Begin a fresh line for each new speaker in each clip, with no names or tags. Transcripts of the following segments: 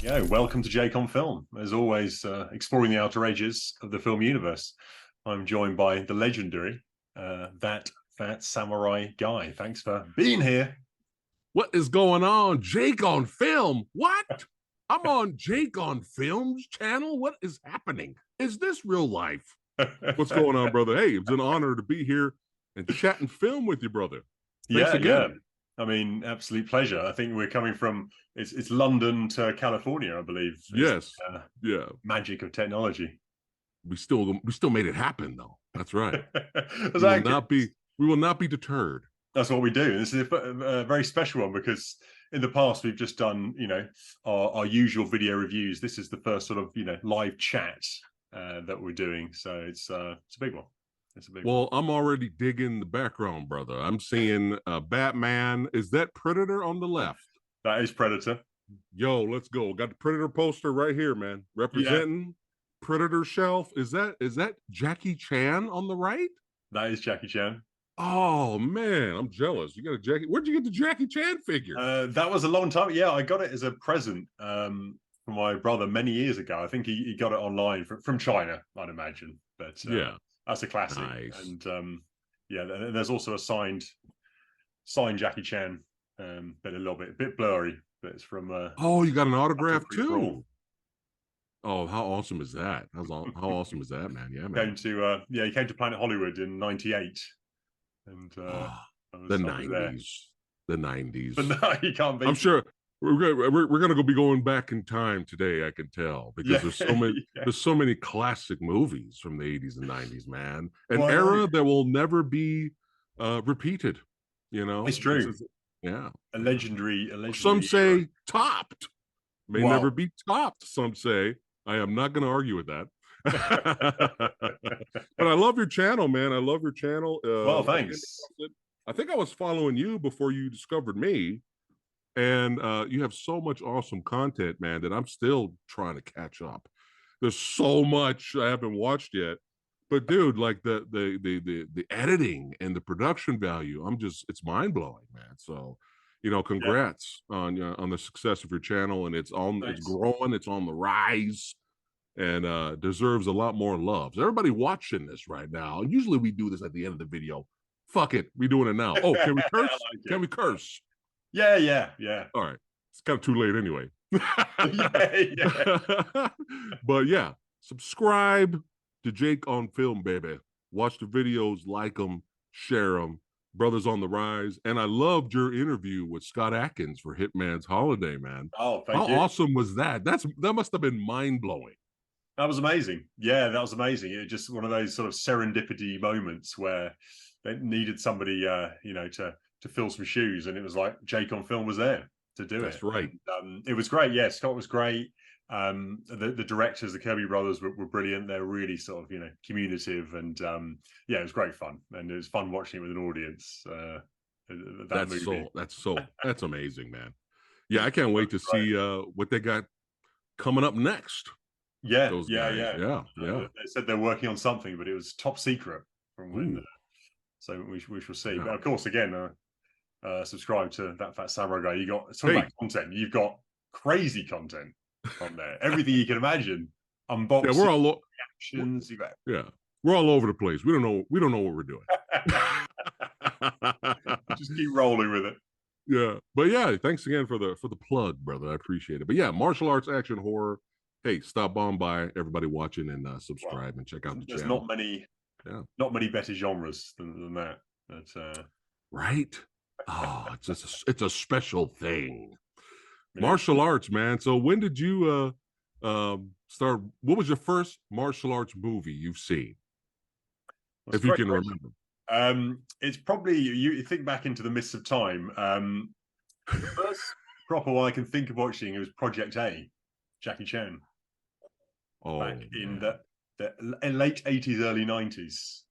Yeah, welcome to Jake on Film. As always, exploring the outer edges of the film universe. I'm joined by the legendary That Phat Samurai Guy. Thanks for being here.
What is going on? Jake on Film? What? I'm on Jake on Film's channel? What is happening? Is this real life? What's going on, brother? Hey, it's an honor to be here and chat and film with you, brother. Thanks again.
I mean, absolute pleasure. I think we're coming from it's London to California, I believe.
Yes. Yeah.
Magic of technology.
We still made it happen, though. That's right.
We
will not be deterred.
That's what we do. This is a very special one because in the past we've just done, our usual video reviews. This is the first sort of, live chat that we're doing. So it's a big one.
Well, I'm already digging the background, brother. I'm seeing Batman. Is that Predator on the left?
That is Predator.
Yo, let's go. Got the Predator poster right here, man. Representing Predator shelf. Is that Jackie Chan on the right?
That is Jackie Chan.
Oh man, I'm jealous. You got a Jackie. Where'd you get the Jackie Chan figure?
That was a long time. Yeah, I got it as a present from my brother many years ago. I think he got it online from China, I'd imagine. But
yeah.
That's a classic.
Nice.
And there's also a signed Jackie Chan, but a bit blurry. But it's from.
Oh, you got an autograph too. Oh, how awesome is that? How awesome is that, man? Yeah, man.
He came to Planet Hollywood in '98, and
the '90s. The '90s.
But no, you can't beat.
I'm sure. We're gonna be going back in time today. I can tell because there's so many classic movies from the 80s and 90s, man. An era that will never be repeated. You know,
it's true.
A
legendary.
Some say topped. May never be topped. Some say. I am not going to argue with that. But I love your channel, man. I love your channel.
Well, thanks.
I think I was following you before you discovered me. And you have so much awesome content, man, that I'm still trying to catch up. There's so much I haven't watched yet, but dude, like the editing and the production value, it's mind blowing, man. So, congrats on the success of your channel, and it's growing, it's on the rise, and deserves a lot more love. So everybody watching this right now, and usually we do this at the end of the video. Fuck it, we doing it now. Oh, can we curse? Can we curse?
Yeah.
All right. It's kind of too late anyway.
yeah.
But yeah, subscribe to Jake on Film, baby. Watch the videos, like them, share them. Brothers on the Rise. And I loved your interview with Scott Adkins for Hitman's Holiday, man.
Oh, thank you.
How awesome was that? That must have been mind-blowing.
That was amazing. Yeah, that was amazing. It was just one of those sort of serendipity moments where they needed somebody, to fill some shoes, and it was like Jake on Film was there to do it.
That's right.
And, it was great. Yeah, Scott was great. The directors, the Kirby brothers, were brilliant. They're really sort of communicative, and it was great fun, and it was fun watching it with an audience.
That's amazing, man. Yeah, I can't wait to see what they got coming up next.
Yeah.
They
said they're working on something, but it was top secret from when. So we shall see. Yeah. But of course, again, subscribe to That Phat Samurai Guy. You got about content. You've got crazy content on there. Everything you can imagine. Unboxing.
Yeah, we're all
reactions.
We're all over the place. We don't know what we're doing.
Just keep rolling with it.
Yeah, but yeah, thanks again for the plug, brother. I appreciate it. But yeah, martial arts, action, horror. Hey, stop on by, everybody watching, and subscribe and check out the channel.
Not many better genres than that. But,
right? Oh, it's a special thing. Martial arts, man. So when did you start? What was your first martial arts movie you've seen? If you can remember.
It's probably, you think back into the mists of time. The first proper one I can think of watching, it was Project A, Jackie Chan. Back in the late 80s, early 90s.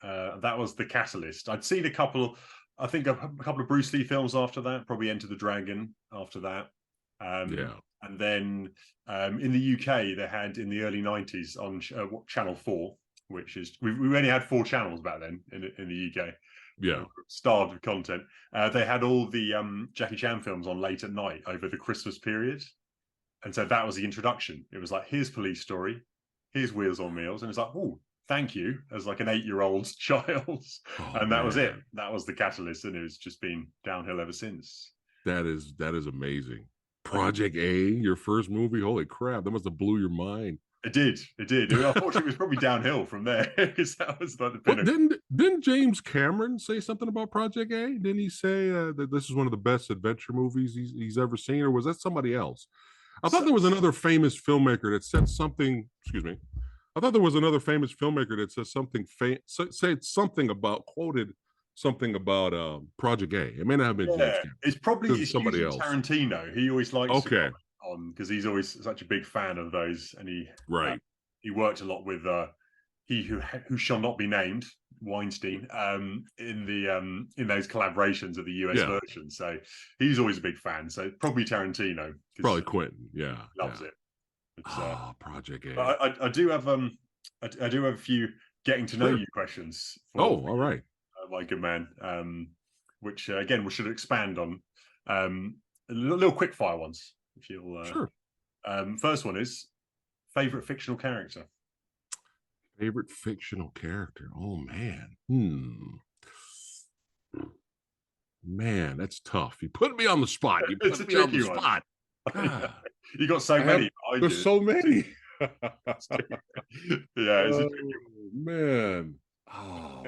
That was the catalyst. I'd seen a couple of Bruce Lee films after that, probably Enter the Dragon after that. And then in the UK, they had in the early 90s on Channel 4, which is, we only had 4 channels back then in the UK.
Yeah.
Starved of content. They had all the Jackie Chan films on late at night over the Christmas period. And so that was the introduction. It was like, here's Police Story, here's Wheels on Meals, and it's like, oh, thank you, as like an 8-year-old child. And that was it. That was the catalyst, and it's just been downhill ever since.
That is amazing. Project A, your first movie. Holy crap, that must have blew your mind.
It did. Unfortunately, it was probably downhill from there, because that was like the pinnacle.
Didn't James Cameron say something about Project A? Didn't he say that this is one of the best adventure movies he's ever seen, or was that somebody else? I thought there was another famous filmmaker that said something. Excuse me. I thought there was another famous filmmaker that said something. Said something about quoted something about Project A. It may not have been James Cameron.
It's probably
somebody else.
Tarantino. He always likes to on, because he's always such a big fan of those, and he worked a lot with he who shall not be named, Weinstein, in those collaborations of the US version. So he's always a big fan. So probably Tarantino.
Probably Quentin. Yeah,
loves it.
Project A.
But I do have I do have a few getting to know you questions.
All right,
my good man. Which again we should expand on. Little quick fire ones, if you'll.
Sure.
First one is favorite fictional character.
Favorite fictional character. Oh man. Man, that's tough. You put me on the spot. You put me on the spot.
You got so many.
There's so many.
Yeah, it's a tricky
one. Man. Oh.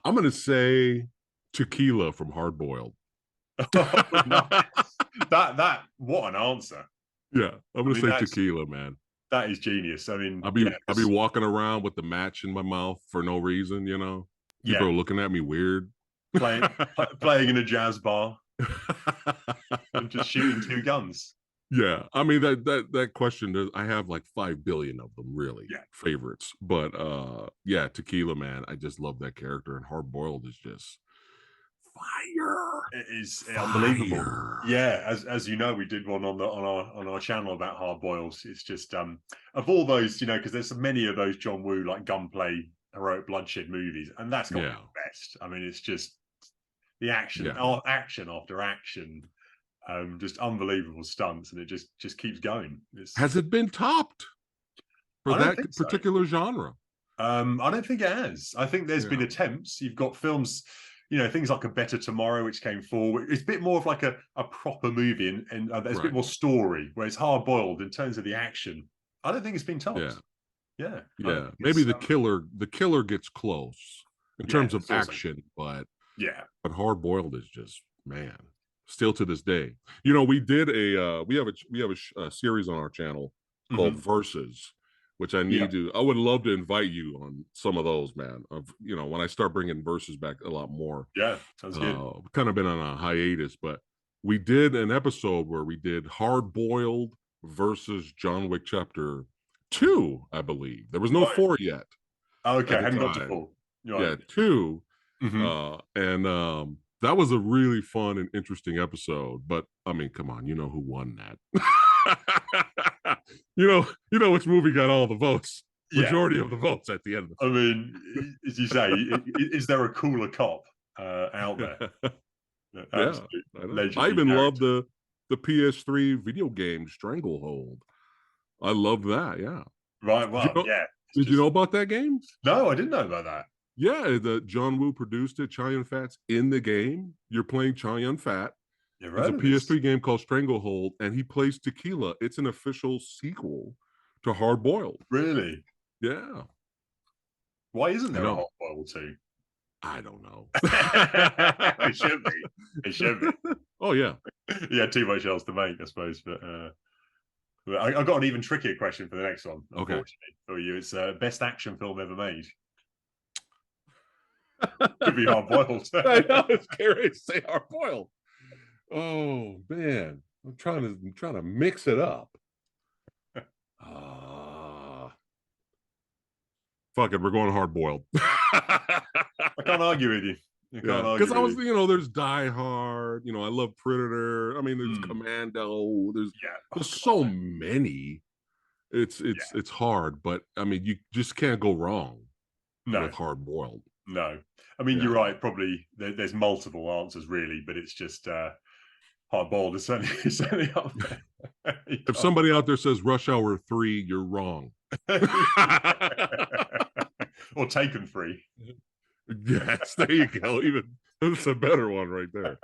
I'm gonna say Tequila from Hard Boiled.
That what an answer.
Yeah, I'm gonna say Tequila, man.
That is genius. I mean,
I'll be walking around with the match in my mouth for no reason, you know. People are looking at me weird.
Playing in a jazz bar and just shooting 2 guns.
Yeah, I mean that question. I have like 5 billion of them, really. Yeah, favorites. But yeah, Tequila, man. I just love that character, and Hard Boiled is just fire.
It is unbelievable. Yeah, as you know, we did one on our channel about Hard Boils. It's just of all those, you know, because there's so many of those John Woo like gunplay, heroic bloodshed movies, and that's got the best. I mean, it's just the action, action after action, just unbelievable stunts, and it just keeps going.
Has it been topped for that particular genre?
I don't think it has. I think there's been attempts. You've got films, you know, things like A Better Tomorrow, which came forward. It's a bit more of like a proper movie, and there's a bit more story, where it's Hard Boiled in terms of the action. I don't think it's been topped. Yeah.
Maybe the killer gets close in terms of action, but Hard Boiled is just, man, still to this day. You know, we did we have a series on our channel called Versus, which I would love to invite you on some of those, man. You know, when I start bringing Versus back a lot more.
Yeah, sounds good.
Kind of been on a hiatus, but we did an episode where we did Hard Boiled versus John Wick Chapter 2, I believe. There was no 4 yet.
Okay, I hadn't got to 4.
Yeah, 2. And that was a really fun and interesting episode. But I mean, come on, you know who won that? you know which movie got all the votes. Majority of the votes at the end.
I mean, as you say, is there a cooler cop out there?
I even love the PS3 video game Stranglehold. I love that. Yeah.
Right. Well,
Did you know about that game?
No, I didn't know about that.
Yeah, the John Woo produced it. Chow Yun-Fat's in the game. You're playing Chow Yun-Fat. It's a PS3 game called Stranglehold, and he plays Tequila. It's an official sequel to Hard Boiled.
Really?
Yeah.
Why isn't there a Hard Boiled 2?
I don't know.
It should be. It should be.
Oh yeah.
Yeah, too much else to make, I suppose. But I got an even trickier question for the next one. Unfortunately, for you, it's best action film ever made. Could be Hard Boiled.
I know, it's scary to say Hard Boiled. Oh man, I'm trying to mix it up. Fuck it, we're going Hard Boiled.
I can't argue with you.
Because I was, there's Die Hard. I love Predator. I mean, there's Commando. There's so many. It's hard, but I mean, you just can't go wrong with Hard Boiled.
No, I mean you're right. Probably there's multiple answers really, but it's just Hard boiled is certainly up there.
If somebody out there says Rush Hour 3, you're wrong.
Or Taken 3.
Yes, there you go. Even that's a better one right there.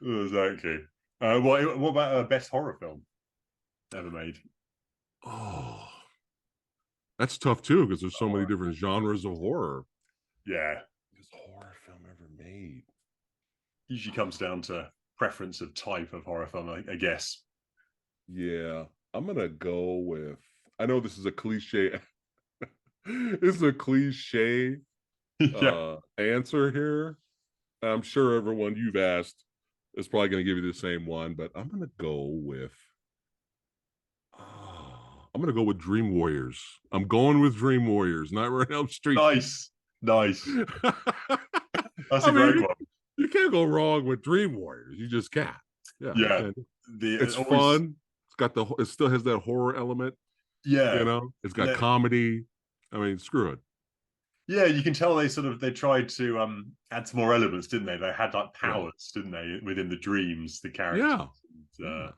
Exactly. What about best horror film ever made?
Oh, that's tough too, because there's so many different genres of horror.
Yeah.
Best horror film ever made.
Usually comes down to preference of type of horror film, I guess.
Yeah, I'm gonna go with. I know this is a cliche. This is a cliche
Yeah.
answer here. I'm sure everyone you've asked is probably going to give you the same one, but I'm going to go with. I'm going to go with Dream Warriors. I'm going with Dream Warriors, Nightmare on Elm Street.
Nice. That's
a
great one.
You can't go wrong with Dream Warriors. You just can't.
Yeah.
It's fun. It still has that horror element.
Yeah.
You know, it's got comedy. I mean, screw it.
Yeah, you can tell they tried to add some more elements, didn't they? They had like powers, didn't they, within the dreams, the characters.
Yeah.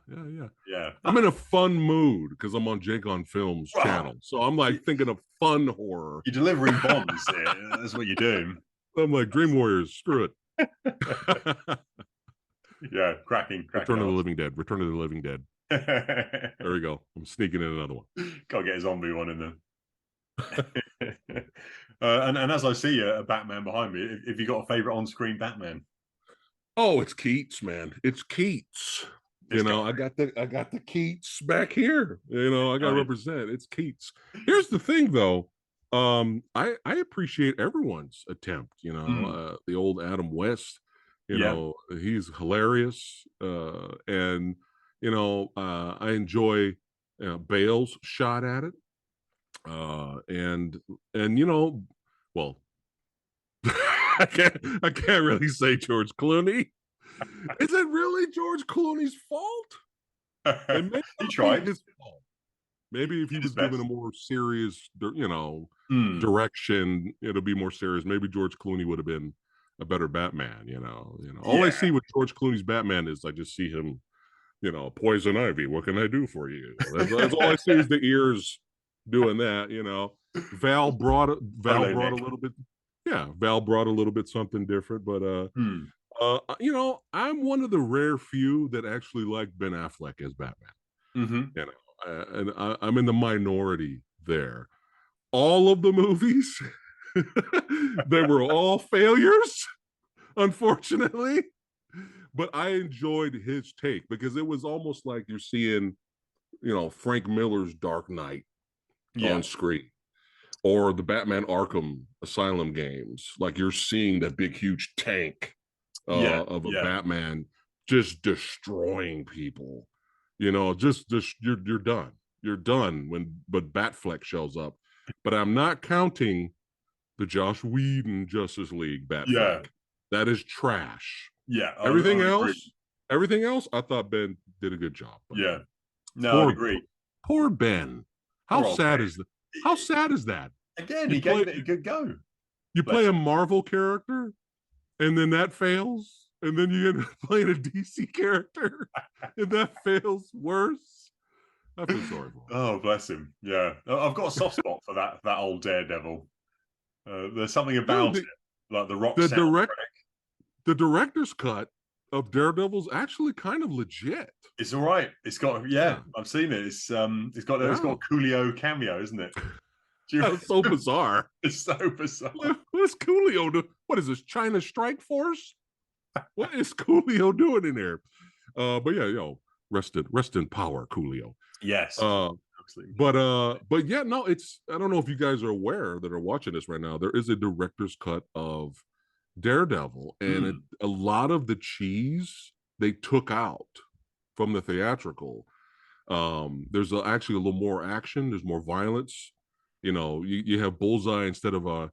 Yeah.
I'm in a fun mood because I'm on Jake on Films channel. So I'm like thinking of fun horror.
You're delivering bombs here. That's what you're doing.
I'm like, Dream Warriors, screw it.
Yeah, cracking.
Return of the Living Dead. Return of the Living Dead. There we go. I'm sneaking in another one.
Gotta get a zombie one in there. And as I see a Batman behind me, if you got a favorite on-screen Batman?
Oh, it's Keats, man. It's Keats. I got the Keats back here. I got to represent. It's Keats. Here's the thing, though. I appreciate everyone's attempt. The old Adam West. He's hilarious. And I enjoy Bale's shot at it. And well, I can't really say George Clooney. Is it really George Clooney's fault?
He tried.
His fault. Maybe if he was given a more serious, direction, it'll be more serious. Maybe George Clooney would have been a better Batman. All I see with George Clooney's Batman is I just see him, Poison Ivy. What can I do for you? That's all I see is the ears doing that. Val brought a little bit. Yeah, Val brought a little bit something different, but I'm one of the rare few that actually like Ben Affleck as Batman. And I'm in the minority there. All of the movies, they were all failures, unfortunately. But I enjoyed his take because it was almost like you're seeing, Frank Miller's Dark Knight on screen. Or the Batman Arkham Asylum games, like you're seeing that big, huge tank of a Batman just destroying people. Just you're done. You're done but Batfleck shows up. But I'm not counting the Joss Whedon Justice League Batfleck. Yeah. That is trash.
Yeah.
Everything else, I thought Ben did a good job.
Yeah. No, I agree.
Poor Ben. How sad is that? How sad is that?
Again, he gave it a good go.
You play a Marvel character, and then that fails, and then you end up playing a DC character, and that fails worse. I feel sorry for him.
Oh, bless him. Yeah, I've got a soft spot for that old Daredevil. There's something about it, like the rock.
The director's cut of Daredevil's actually kind of legit.
It's all right. It's got I've seen it. It's got a Coolio cameo, isn't it?
That's so bizarre.
It's so bizarre.
What's Coolio do? What is this, China Strike Force? What is Coolio doing in there? But yeah, rest in power, Coolio.
Yes.
But yeah, no, it's, I don't know if you guys are aware that are watching this right now. There is a director's cut of Daredevil, and a lot of the cheese they took out from the theatrical. There's actually a little more action. There's more violence. You have Bullseye instead of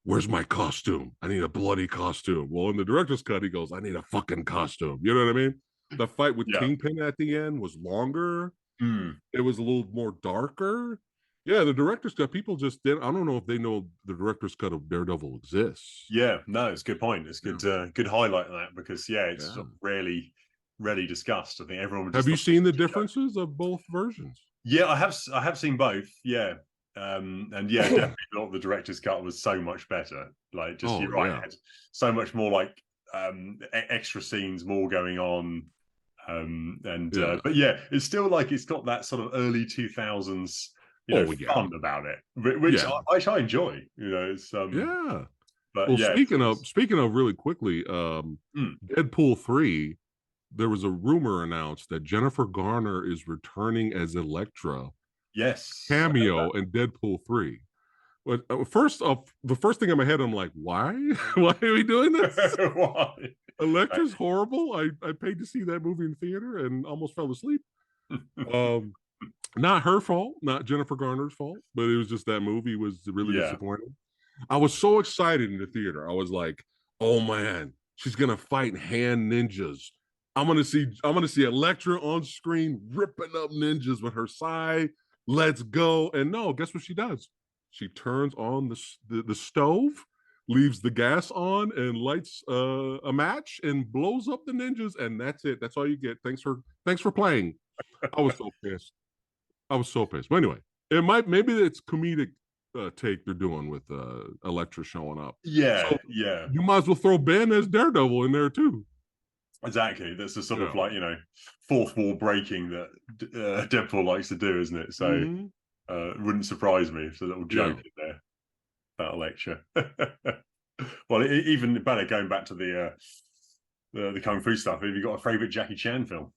where's my costume? I need a bloody costume. Well, in the director's cut, he goes, I need a fucking costume. You know what I mean? The fight with Kingpin at the end was longer. It was a little more darker. Yeah, the director's cut. People just did. I don't know if they know the director's cut of Daredevil exists.
Yeah, no, it's a good point. It's
Yeah.
good, good highlight on that because it's
Yeah.
sort of rarely discussed. I think everyone would
Have
just
you
thought,
seen the differences of both versions?
yeah, I have seen both. Yeah, and yeah, definitely thought the director's cut was so much better. Like, just
Oh
you're right, it
yeah,
had so much more like extra scenes, more going on. And
yeah.
but yeah, it's still like it's got that sort of early 2000s,
Oh yeah,
fun about it,
yeah,
which I enjoy. It's
yeah.
but
Well,
yeah,
speaking of really quickly,
mm,
Deadpool 3, there was a rumor announced that Jennifer Garner is returning as Elektra
yes, I heard
cameo in Deadpool 3. But first off, the first thing in my head, I'm like, why? Why are we doing this?
that. Why?
Electra's horrible. I paid to see that movie in theater and almost fell asleep. Um, Not her fault, not Jennifer Garner's fault, but it was just that movie was really
Yeah.
disappointing. I was so excited in the theater. I was like, "Oh man, she's gonna fight hand ninjas. I'm gonna see Elektra on screen ripping up ninjas with her sai. Let's go!" And no, guess what she does? She turns on the stove, leaves the gas on, and lights a match and blows up the ninjas. And that's it. That's all you get. Thanks for playing. I was so pissed. I was so pissed. But anyway, maybe it's comedic take they're doing with Elektra showing up.
Yeah,
So
yeah,
you might as well throw Ben as Daredevil in there too.
exactly. That's the sort of
Yeah.
like fourth wall breaking that Deadpool likes to do, isn't it? So
Mm-hmm.
it wouldn't surprise me if there's a little
Yeah.
joke in there about lecture. Well, even better going back to the kung fu stuff. Have you got a favorite Jackie Chan film?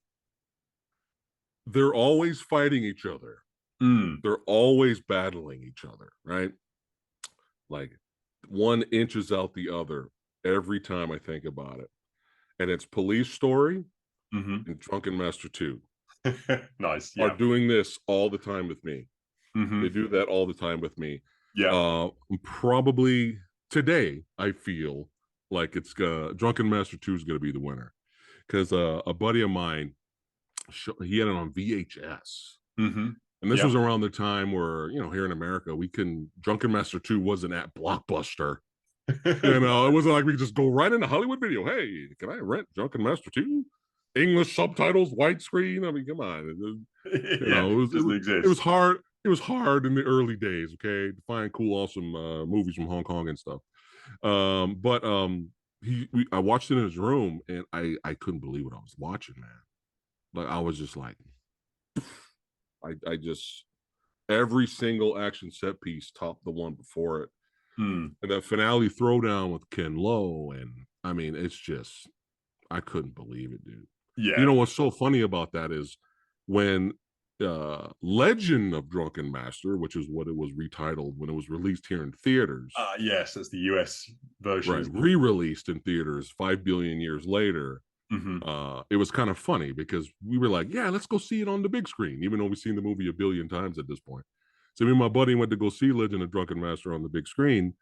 They're always fighting each other.
Mm,
They're always battling each other, right? Like one inches out the other every time I think about it. And it's Police Story
hmm
and Drunken Master 2
Nice.
are
Yeah.
doing this all the time with me. They
hmm
do that all the time with me.
Yeah.
Probably today, I feel like it's Drunken Master 2 is going to be the winner because a buddy of mine, he had it on VHS.
hmm
And this
Yeah.
was around the time where, here in America, Drunken Master 2 wasn't at Blockbuster. It wasn't like we could just go right into Hollywood Video. Hey, can I rent Drunken Master 2? English subtitles, widescreen. I mean, come on.
Yeah.
It was it
Doesn't
was it was
exist.
hard. It was hard in the early days, okay, to find cool, awesome movies from Hong Kong and stuff. But I watched it in his room, and I couldn't believe what I was watching, man. Like I was just like, I just every single action set piece topped the one before it,
Mm.
and that finale throwdown with Ken Lo, and I mean, it's just I couldn't believe it, dude. You
Yeah.
know what's so funny about that is when Legend of Drunken Master, which is what it was retitled when it was released here in theaters,
Yes, that's the US version,
right?
isn't it?
Re-released in theaters 5 billion years later.
hmm
It was kind of funny because we were like, yeah, let's go see it on the big screen, even though we've seen the movie a billion times at this point. So me and my buddy went to go see Legend of Drunken Master on the big screen,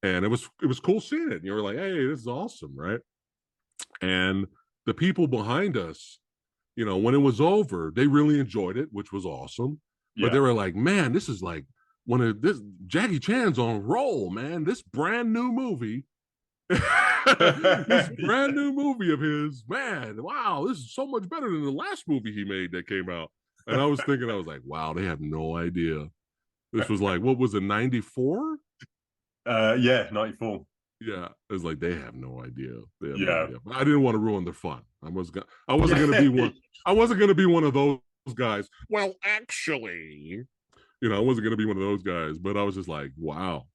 and it was cool seeing it. And you were like, hey, this is awesome, right? And the people behind us, when it was over, they really enjoyed it, which was awesome. But
Yeah.
they were like, man, this is like one of this Jackie Chan's on roll, man. This brand new movie. This brand new movie of his, man, wow, this is so much better than the last movie he made that came out. And I was like, wow, they have no idea. This was like, what was it, 94?
Yeah, 94.
Yeah, it was like they have no idea. They have no
Yeah.
idea. But I didn't want to ruin their fun. I wasn't gonna be
Yeah.
one. I wasn't gonna be one of those guys. Well, actually, I wasn't gonna be one of those guys. But I was just like, wow.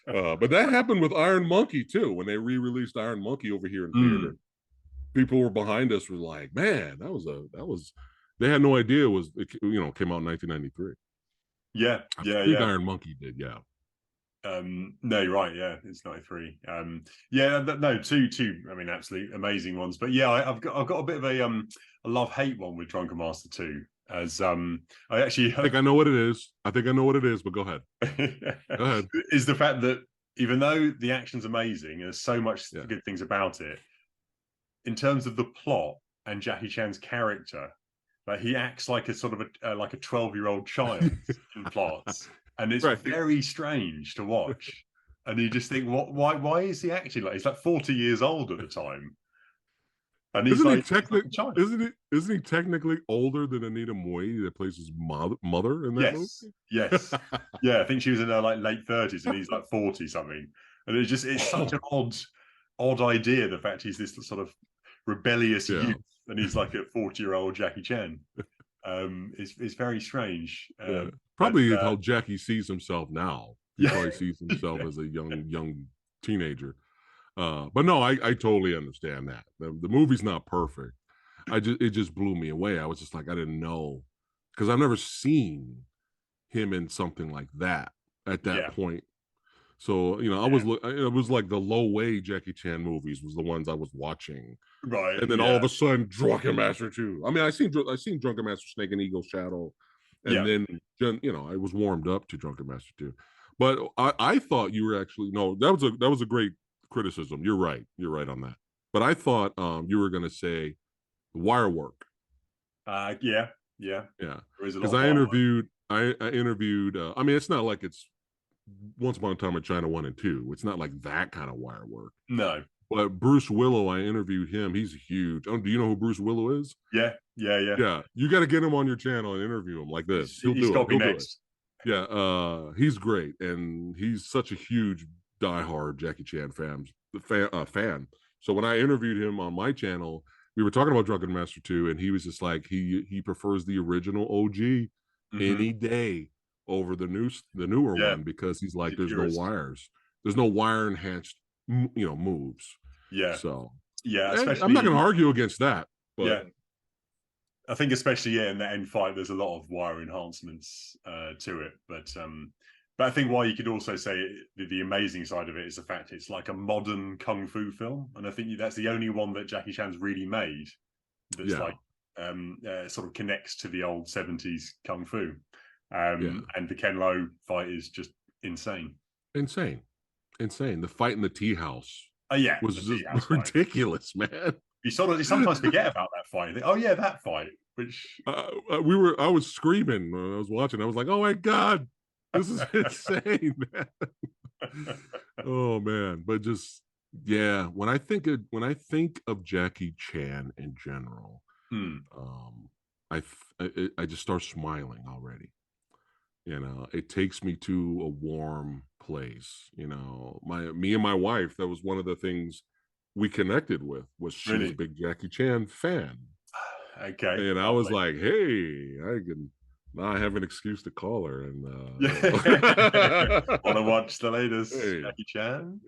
But that happened with Iron Monkey too. When they re-released Iron Monkey over here in theater,
Mm.
people were behind us were like, man, that was. They had no idea it came out in 1993.
Yeah,
I
yeah,
think
yeah.
Iron Monkey did. Yeah.
No, you're right. Yeah, it's 93. Yeah, no, two. I mean, absolutely amazing ones. But yeah, I've got a bit of a love hate one with Drunken Master 2. As I actually
I think I know what it is. But go ahead. Go ahead.
is the fact that even though the action's amazing, and there's so much
Yeah.
good things about it, in terms of the plot and Jackie Chan's character, but he acts like a sort of like a 12-year-old child in plots, and it's
Right.
very strange to watch. And you just think, what? Why is he acting like he's like 40 years old at the time? And he's like a child.
Isn't he technically older than Anita Moy that plays his mother in that movie?
Yes, yeah. I think she was in her like late 30s, and he's like 40 something. And it's such an odd idea. The fact he's this sort of rebellious youth, and he's like a 40-year-old Jackie Chan. It's very strange.
Probably how Jackie sees himself now. He probably sees himself as a young teenager. But no, I totally understand that. The movie's not perfect. It just blew me away. I was just like, I didn't know, because I've never seen him in something like that at that point. So, you know, it was like the low way Jackie Chan movies was the ones I was watching.
Right.
And then all of a sudden, Drunken Master 2. I mean, I seen Drunken Master Snake and Eagle Shadow. And then, you know, I was warmed up to Drunken Master 2. But I thought you were actually, no, that was a great criticism. You're right. You're right on that. But I thought you were going to say wire work.
Yeah.
Because I interviewed, I mean, it's not like it's Once Upon a Time in China 1 and 2. It's not like that kind of wire work.
No.
But Bruce Willow, I interviewed him. He's huge. Oh, do you know who Bruce Willow is?
Yeah.
You got to get him on your channel and interview him like this. He'll do it. He'll do it. Yeah, he's great, and he's such a huge diehard Jackie Chan fan. So when I interviewed him on my channel, we were talking about Drunken Master 2, and he was just like he prefers the original OG any day over the newer one, because he's like, there's no wires, there's no wire enhanced moves. So especially, I'm not going to argue against that, but
I think especially in the end fight, there's a lot of wire enhancements to it. But I think why you could also say the amazing side of it is the fact it's like a modern kung fu film, and I think that's the only one that Jackie Chan's really made that's like sort of connects to the old 70s kung fu. And the Ken Lo fight is just insane.
The fight in the tea house was just ridiculous, man.
You sometimes forget about that fight. You think, oh yeah, that fight. Which
I was screaming when I was watching. I was like, oh my god, this is insane, man. Oh man, but just when I think of Jackie Chan in general, I just start smiling already. You know, it takes me to a warm place. You know, me and my wife, that was one of the things we connected with, was she was a big Jackie Chan fan.
Okay.
And I was like, hey, now I have an excuse to call her and
want to watch the latest Jackie Chan.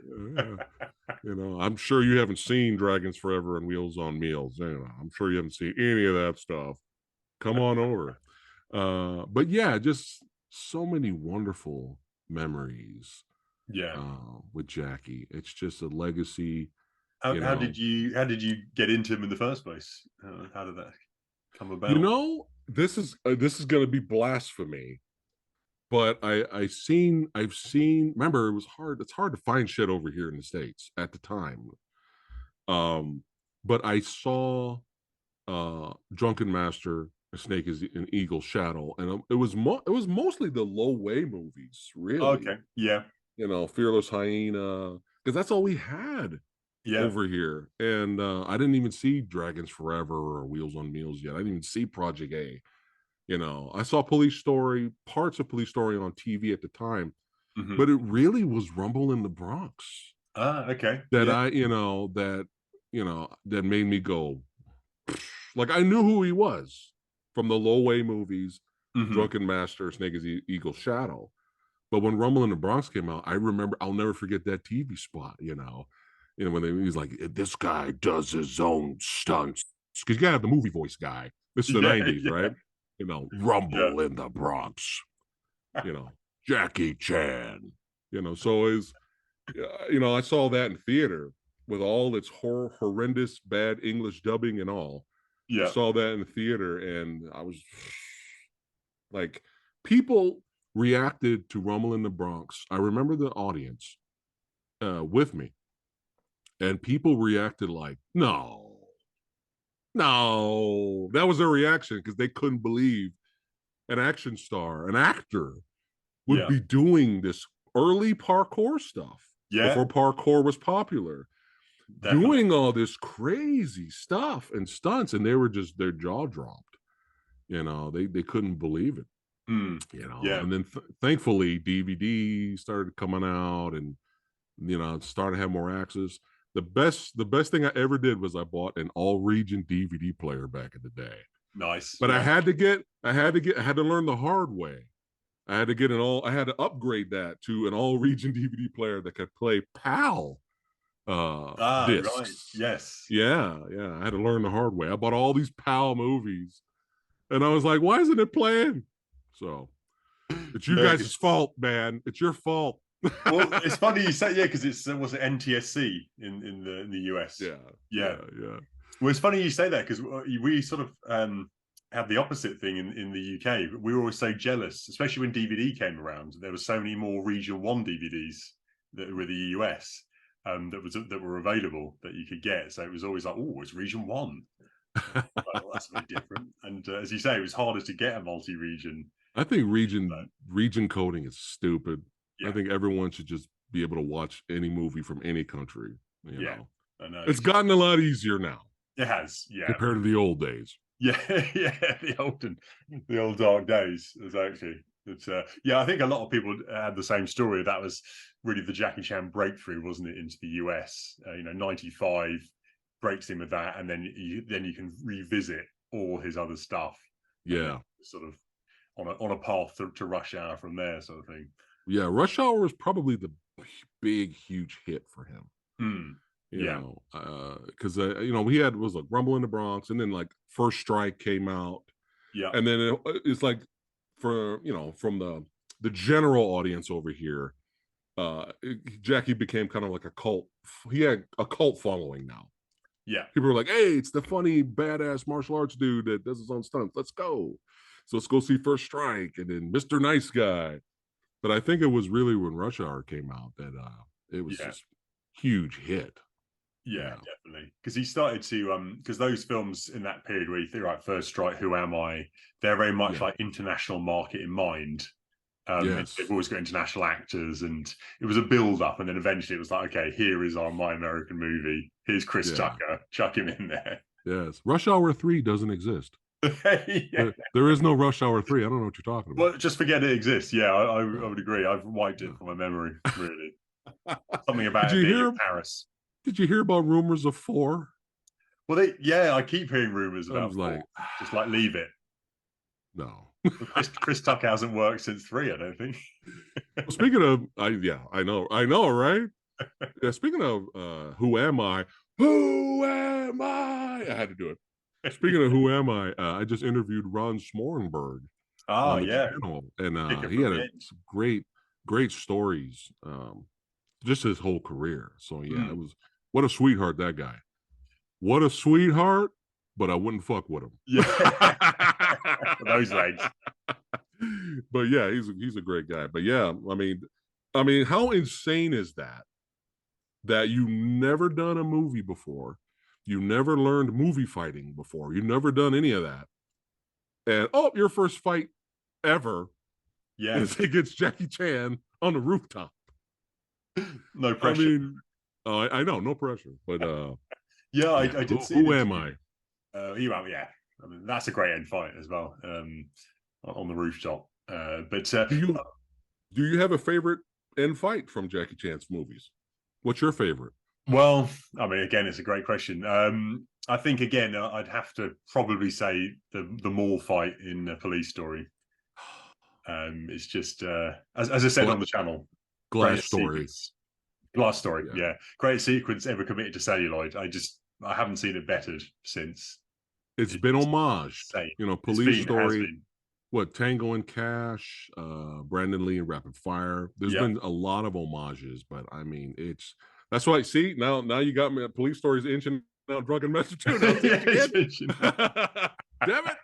You know, I'm sure you haven't seen Dragons Forever and Wheels on Meals. You know, I'm sure you haven't seen any of that stuff. Come on over. But yeah, just so many wonderful memories. With Jackie. It's just a legacy.
How did you get into him in the first place? How did that come about?
You know, this is going to be blasphemy, but I've seen. Remember, it was hard. It's hard to find shit over here in the States at the time. But I saw Drunken Master, Snake is an Eagle Shadow, and it was mostly the low way movies, really.
Okay, yeah.
You know, Fearless Hyena, because that's all we had. Over here, and I didn't even see Dragons Forever or Wheels on Meals yet. I didn't even see Project A. You know, I saw parts of Police Story on TV at the time, but it really was Rumble in the Bronx.
Okay.
That that made me go, like, I knew who he was from the low way movies, Drunken Master, Snake is Eagle Shadow. But when Rumble in the Bronx came out, I remember, I'll never forget that TV spot, you know, when he's like, this guy does his own stunts. Because you got to have the movie voice guy. This is the 90s, right? You know, Rumble in the Bronx. You know, Jackie Chan. You know, so I saw that in theater with all its horrendous bad English dubbing and all. I saw that in the theater, and I was like, people reacted to Rumble in the Bronx. I remember the audience with me. And people reacted like, no, No, that was their reaction because they couldn't believe an action star, an actor, would
Yeah,
be doing this early parkour stuff
yeah,
before parkour was popular,
definitely.
doing all this crazy stuff and stunts, and they were just their jaw dropped. They couldn't believe it.
Mm, yeah.
And then thankfully DVD started coming out, and started to have more access. The best thing I ever did was I bought an all region DVD player back in the day.
Nice.
But
Yeah.
I had to learn the hard way. I had to upgrade that to an all region DVD player that could play PAL
Right.
discs.
Yes.
Yeah. I had to learn the hard way. I bought all these PAL movies, and I was like, why isn't it playing? So it's you
Yeah.
guys' fault, man. It's your fault.
Well, it's funny you say, yeah, because it's was it NTSC in the US.
Yeah.
Yeah.
Yeah.
Well, it's funny you say that because we sort of have the opposite thing in the UK. We were always so jealous, especially when DVD came around. There were so many more Region One DVDs that were the US that were available that you could get. So it was always like, oh, it's Region One. Well, that's very different. And as you say, it was harder to get a multi-region.
I think region coding is stupid.
Yeah.
I think everyone should just be able to watch any movie from any country.
Yeah. I know.
It's gotten a lot easier now.
It has, yeah.
Compared to the old days.
Yeah, yeah, the old dark days. Exactly. It's yeah, I think a lot of people had the same story. That was really the Jackie Chan breakthrough, wasn't it, into the US? 95 breaks him with that, and then you can revisit all his other stuff.
Yeah,
sort of on a path to Rush Hour from there, sort of thing.
Yeah, Rush Hour was probably the big, huge hit for him. Because we had was like Rumble in the Bronx, and then like First Strike came out.
Yeah,
and then it's like for from the general audience over here, Jackie became kind of like a cult. He had a cult following now.
Yeah,
people were like, "Hey, it's the funny badass martial arts dude that does his own stunts. Let's go." So let's go see First Strike, and then Mr. Nice Guy. But I think it was really when Rush Hour came out that it was just huge hit.
Yeah, definitely. Because he started to because those films in that period where you think, right, First Strike, Who Am I? They're very much like international market in mind. They've always got international actors, and it was a build-up, and then eventually it was like, okay, here is our My American Movie. Here's Chris Tucker, chuck him in there.
Yes, Rush Hour 3 doesn't exist. There is no Rush Hour 3. I don't know what you're talking about.
Well, just forget it exists. Yeah, I would agree. I've wiped it from my memory. Really, something about it being in Paris.
Did you hear about rumors of 4?
Well, I keep hearing rumors about 4. Just like leave it.
No.
Chris Tucker hasn't worked since 3, I don't think.
Well, speaking of, I know, right? Yeah, speaking of Who Am I? Who am I? I had to do it. Speaking of Who Am I just interviewed Ron Smorenberg on the channel, and he had great stories, just his whole career. So it was what a sweetheart, that guy. What a sweetheart, but I wouldn't fuck with him.
Yeah, those legs.
But yeah, he's a great guy. But yeah, I mean, how insane is that? That you never done a movie before, you never learned movie fighting before, you never done any of that, and your first fight ever, is against Jackie Chan on the rooftop.
No pressure.
I mean, I know, no pressure, but
I did see.
Who am I?
Yeah, I mean, that's a great end fight as well, on the rooftop. But
do you have a favorite end fight from Jackie Chan's movies? What's your favorite?
Well, I mean, again, it's a great question. I think again, I'd have to probably say the mall fight in Police Story. It's just as I said on the channel,
Glass Story.
Glass Story, yeah. Greatest sequence ever committed to celluloid. I haven't seen it bettered since.
It's been homaged. Police Story. What, Tango and Cash, Brandon Lee and Rapid Fire. There's been a lot of homages, but I mean, that's why. See, now you got me. Police Story's inching out Drunken Master too. Damn it!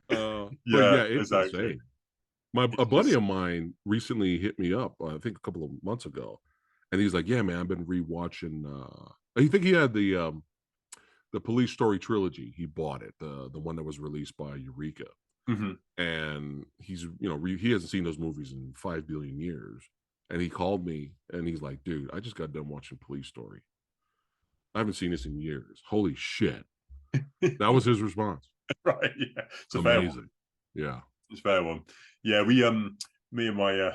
It's insane. A buddy of mine recently hit me up, I think a couple of months ago, and he's like, "Yeah, man, I've been rewatching." I think he had the the Police Story trilogy. He bought it, the one that was released by Eureka.
Mm-hmm.
And he's, he hasn't seen those movies in 5 billion years. And he called me and he's like, dude, I just got done watching Police Story. I haven't seen this in years. Holy shit. That was his response.
Right. Yeah. It's a
amazing.
Fair one.
Yeah.
It's a fair one. Yeah. We, me and my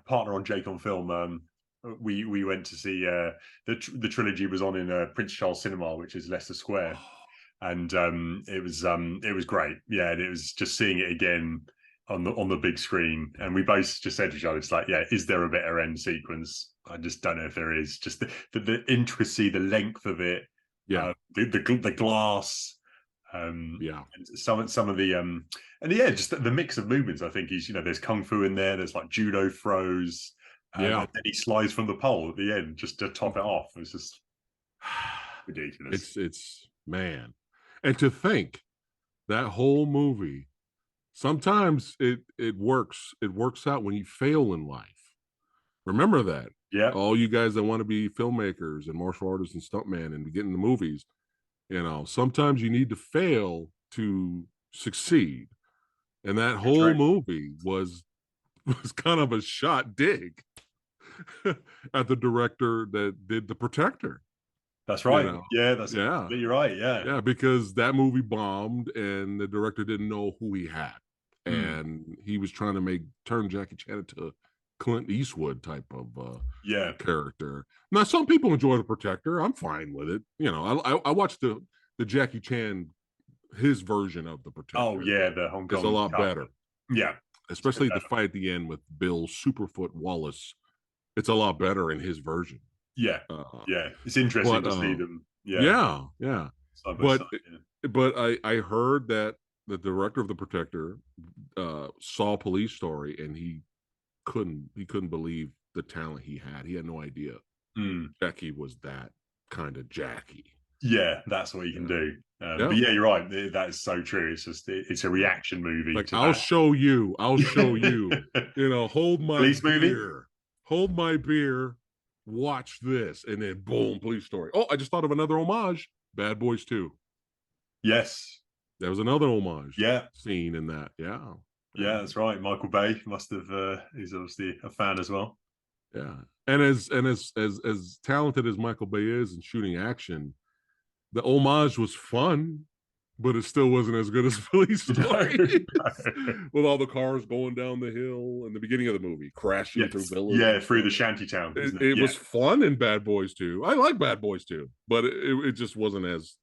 partner on Jake on Film, we went to see the trilogy was on in Prince Charles Cinema, which is Leicester Square. And it was great. Yeah. And it was just seeing it again on the big screen, and we both just said to each other, it's like, yeah, is there a better end sequence? I just don't know if there is. Just the intricacy, the length of it, the glass,
yeah,
and some of the and yeah, just the mix of movements. I think he's, there's kung fu in there. There's like judo throws. And then he slides from the pole at the end just to top it off. It's just ridiculous.
It's man, and to think that whole movie. Sometimes it works. It works out when you fail in life. Remember that.
Yeah.
All you guys that want to be filmmakers and martial artists and stuntmen and get into movies, sometimes you need to fail to succeed. And that whole movie was kind of a shot dig at the director that did The Protector.
That's right. Yeah, you're right.
Yeah, because that movie bombed and the director didn't know who he had. And he was trying to turn Jackie Chan into Clint Eastwood type of character. Now, some people enjoy The Protector. I'm fine with it. I watched the Jackie Chan, his version of The Protector.
Oh yeah, the Hong Kong.
It's a lot better.
Yeah,
especially the fight at the end with Bill Superfoot Wallace. It's a lot better in his version.
Yeah, it's interesting to see them.
Yeah. But I heard that the director of The Protector saw Police Story and he couldn't believe the talent he had. He had no idea Jackie was that kind of Jackie.
Yeah, that's what he can do. But yeah, you're right. That is so true. It's just it's a reaction movie.
Like I'll show you. Hold my
Police
beer.
Movie?
Hold my beer. Watch this, and then boom, Police Story. Oh, I just thought of another homage. Bad Boys 2.
Yes,
there was another homage.
Yeah,
scene in that. Yeah,
that's right. Michael Bay must have. He's obviously a fan as well.
Yeah, and as talented as Michael Bay is in shooting action, the homage was fun, but it still wasn't as good as Police Story. No. With all the cars going down the hill in the beginning of the movie, crashing through villages.
Yeah, through the shantytown.
It was fun in Bad Boys 2. I like Bad Boys 2, but it just wasn't as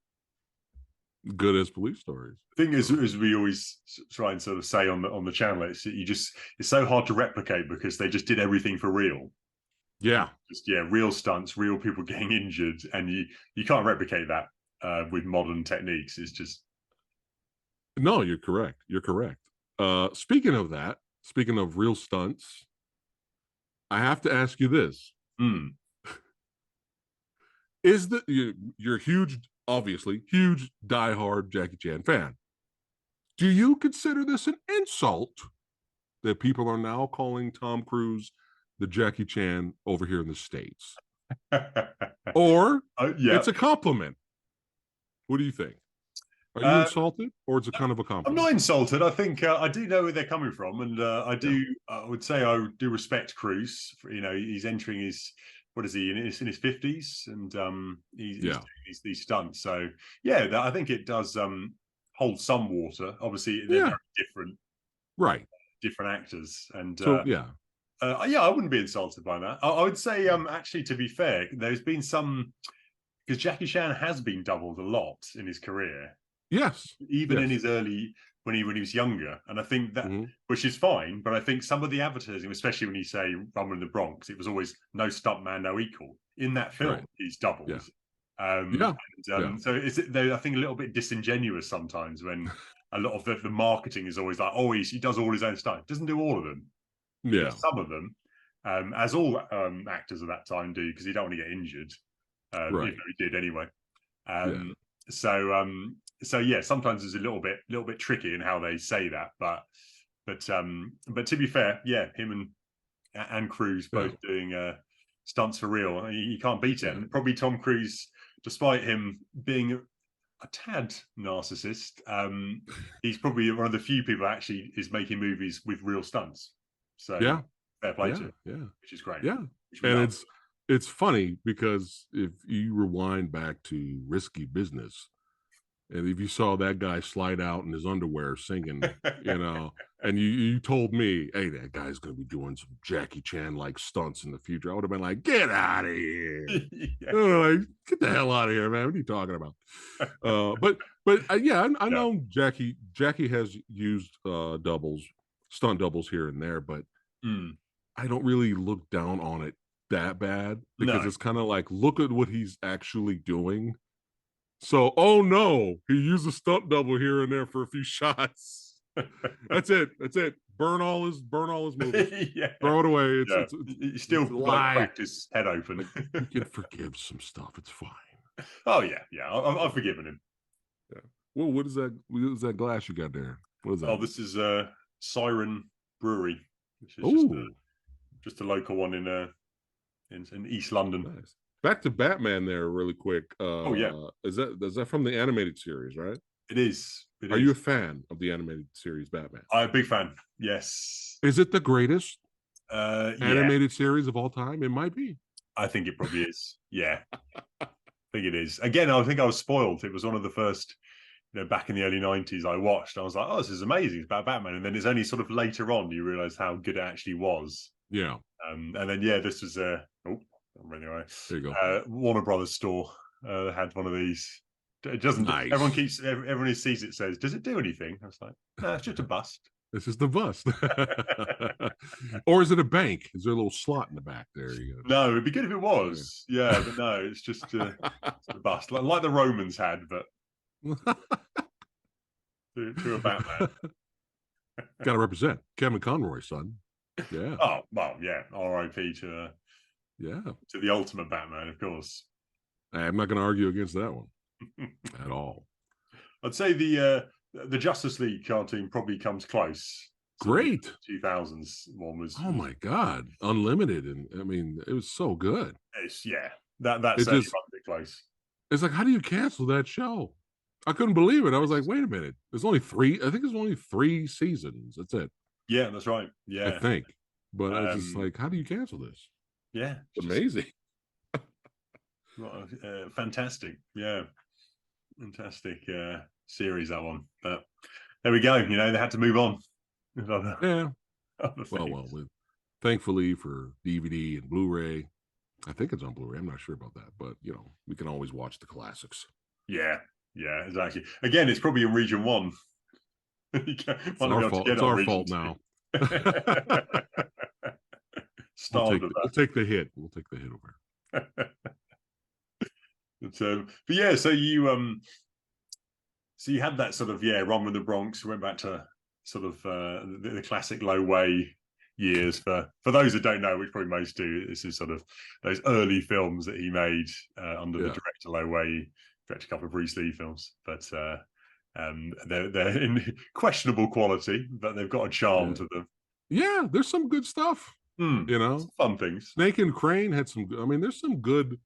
good as Police Stories.
The thing is, as we always try and sort of say on the channel, it's so hard to replicate because they just did everything for real.
Yeah,
just real stunts, real people getting injured, and you can't replicate that with modern techniques. It's just
no. You're correct. Speaking of real stunts, I have to ask you this: is that you're huge? Obviously, huge diehard Jackie Chan fan. Do you consider this an insult that people are now calling Tom Cruise the Jackie Chan over here in the States? Or it's a compliment? What do you think? Are you insulted, or is it kind of a compliment?
I'm not insulted. I think I do know where they're coming from, and I would say I do respect Cruise. He's entering his, what is he, in his 50s, and he's doing these stunts. So I think it does hold some water. Obviously, they're very different,
right?
Different actors, and
I
wouldn't be insulted by that. I would say, actually, to be fair, there's been some, because Jackie Chan has been doubled a lot in his career.
Yes,
even in his early, when he was younger, and I think that, which is fine. But I think some of the advertising, especially when you say Rumble in the Bronx, it was always no stuntman, no equal. In that film, he's doubled. Yeah. So they're, I think, a little bit disingenuous sometimes when a lot of the marketing is always like, oh, he does all his own stuff. Doesn't do all of them.
Yeah,
some of them, as all actors at that time do, because you don't want to get injured. Even though he did anyway. So sometimes it's a little bit tricky in how they say that, but to be fair, him and Cruise both doing stunts for real. You can't beat it. And probably Tom Cruise despite him being a tad narcissist, he's probably one of the few people actually is making movies with real stunts. So
Yeah,
fair play
yeah,
to him,
yeah,
which is great.
yeah. And it's funny because if you rewind back to Risky Business, and if you saw that guy slide out in his underwear singing, you know, and you told me, hey, that guy's going to be doing some Jackie Chan like stunts in the future, I would have been like, get out of here.
Yeah.
Like, get the hell out of here, man. What are you talking about? But yeah, I know Jackie has used stunt doubles here and there, but I don't really look down on it that bad because it's kind of like, look at what he's actually doing. So, oh no, he used a stunt double here and there for a few shots. That's it. Burn all his movies.
Yeah.
Throw it away.
It's still like cracked his head open.
You can forgive some stuff. It's fine.
Oh yeah. I've forgiven him.
Yeah. Well, what is that? What is that glass you got there? What is that?
Oh, this is Siren Brewery, which is just a local one in East London.
Nice. Back to Batman there really quick. Is that from the animated series, right?
It is.
Are you a fan of the animated series Batman?
I'm a big fan. Yes.
Is it the greatest animated series of all time? It might be.
I think it probably is. Yeah. I think it is. Again, I think I was spoiled. It was one of the first, back in the early 90s I watched. I was like, oh, this is amazing. It's about Batman. And then it's only sort of later on you realize how good it actually was.
Yeah.
And then, this was anyway,
there you go.
Warner Brothers store had one of these. It doesn't. Nice. Everyone who sees it says, "Does it do anything?" I was like, "No, it's just a bust."
This is the bust. Or is it a bank? Is there a little slot in the back? There you go.
No, it'd be good if it was. Yeah, but no, it's just it's a bust, like the Romans had, but to a Batman.
Got to represent Kevin Conroy, son. Yeah.
Oh well, yeah. R.I.P. to the ultimate Batman, of course.
I'm not going to argue against that one at all.
I'd say the Justice League cartoon probably comes close.
Great.
2000s one was.
Oh my God, Unlimited, and I mean, it was so good.
That's just close.
It's like, how do you cancel that show? I couldn't believe it. I was like, wait a minute. There's only 3. I think there's only 3 seasons. That's it.
Yeah, that's right. Yeah,
I think. But I was just like, how do you cancel this?
Yeah,
it's amazing.
Fantastic. Yeah, fantastic series, that one. But there we go. They had to move on.
Yeah. Well, thankfully for DVD and Blu-ray, I think it's on Blu-ray. I'm not sure about that, but we can always watch the classics.
Yeah, exactly. Again, it's probably in Region 1.
It's our fault now. We'll take the hit. We'll take the hit over.
But yeah, so you had that sort of run with the Bronx. Went back to sort of the classic Lo Wei years. For those that don't know, which probably most do, this is sort of those early films that he made under the director Lo Wei. Directed a couple of Bruce Lee films, but they're in questionable quality, but they've got a charm to them.
Yeah, there's some good stuff.
Some fun things.
Snake and Crane had some. I mean, there's some good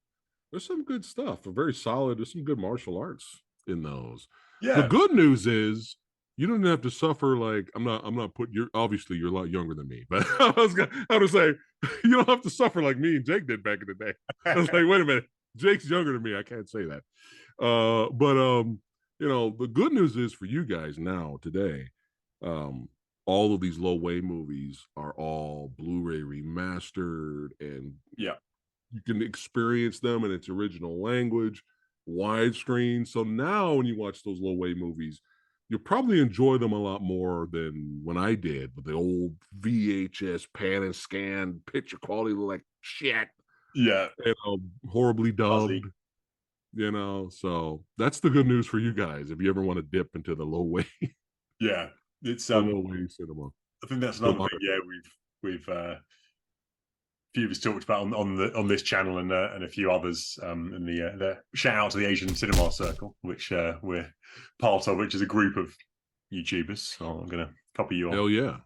stuff. Very solid. There's some good martial arts in those. Yeah. The good news is you don't have to suffer like I'm not putting you're obviously you're a lot younger than me, but I was gonna say you don't have to suffer like me and Jake did back in the day. I was like, wait a minute, Jake's younger than me. I can't say that. But the good news is for you guys now today, all of these Lo Wei movies are all Blu-ray remastered, and you can experience them in its original language, widescreen. So now when you watch those Lo Wei movies, you'll probably enjoy them a lot more than when I did with the old VHS pan and scan picture quality like shit.
Yeah.
Horribly dubbed. So that's the good news for you guys if you ever want to dip into the Lo Wei.
Yeah. It's
Lo Wei cinema.
I think that's another thing. Yeah, we've few of us talked about on this channel and a few others. And the shout out to the Asian Cinema Circle, which we're part of, which is a group of YouTubers. So I'm going to copy you on.
Hell yeah.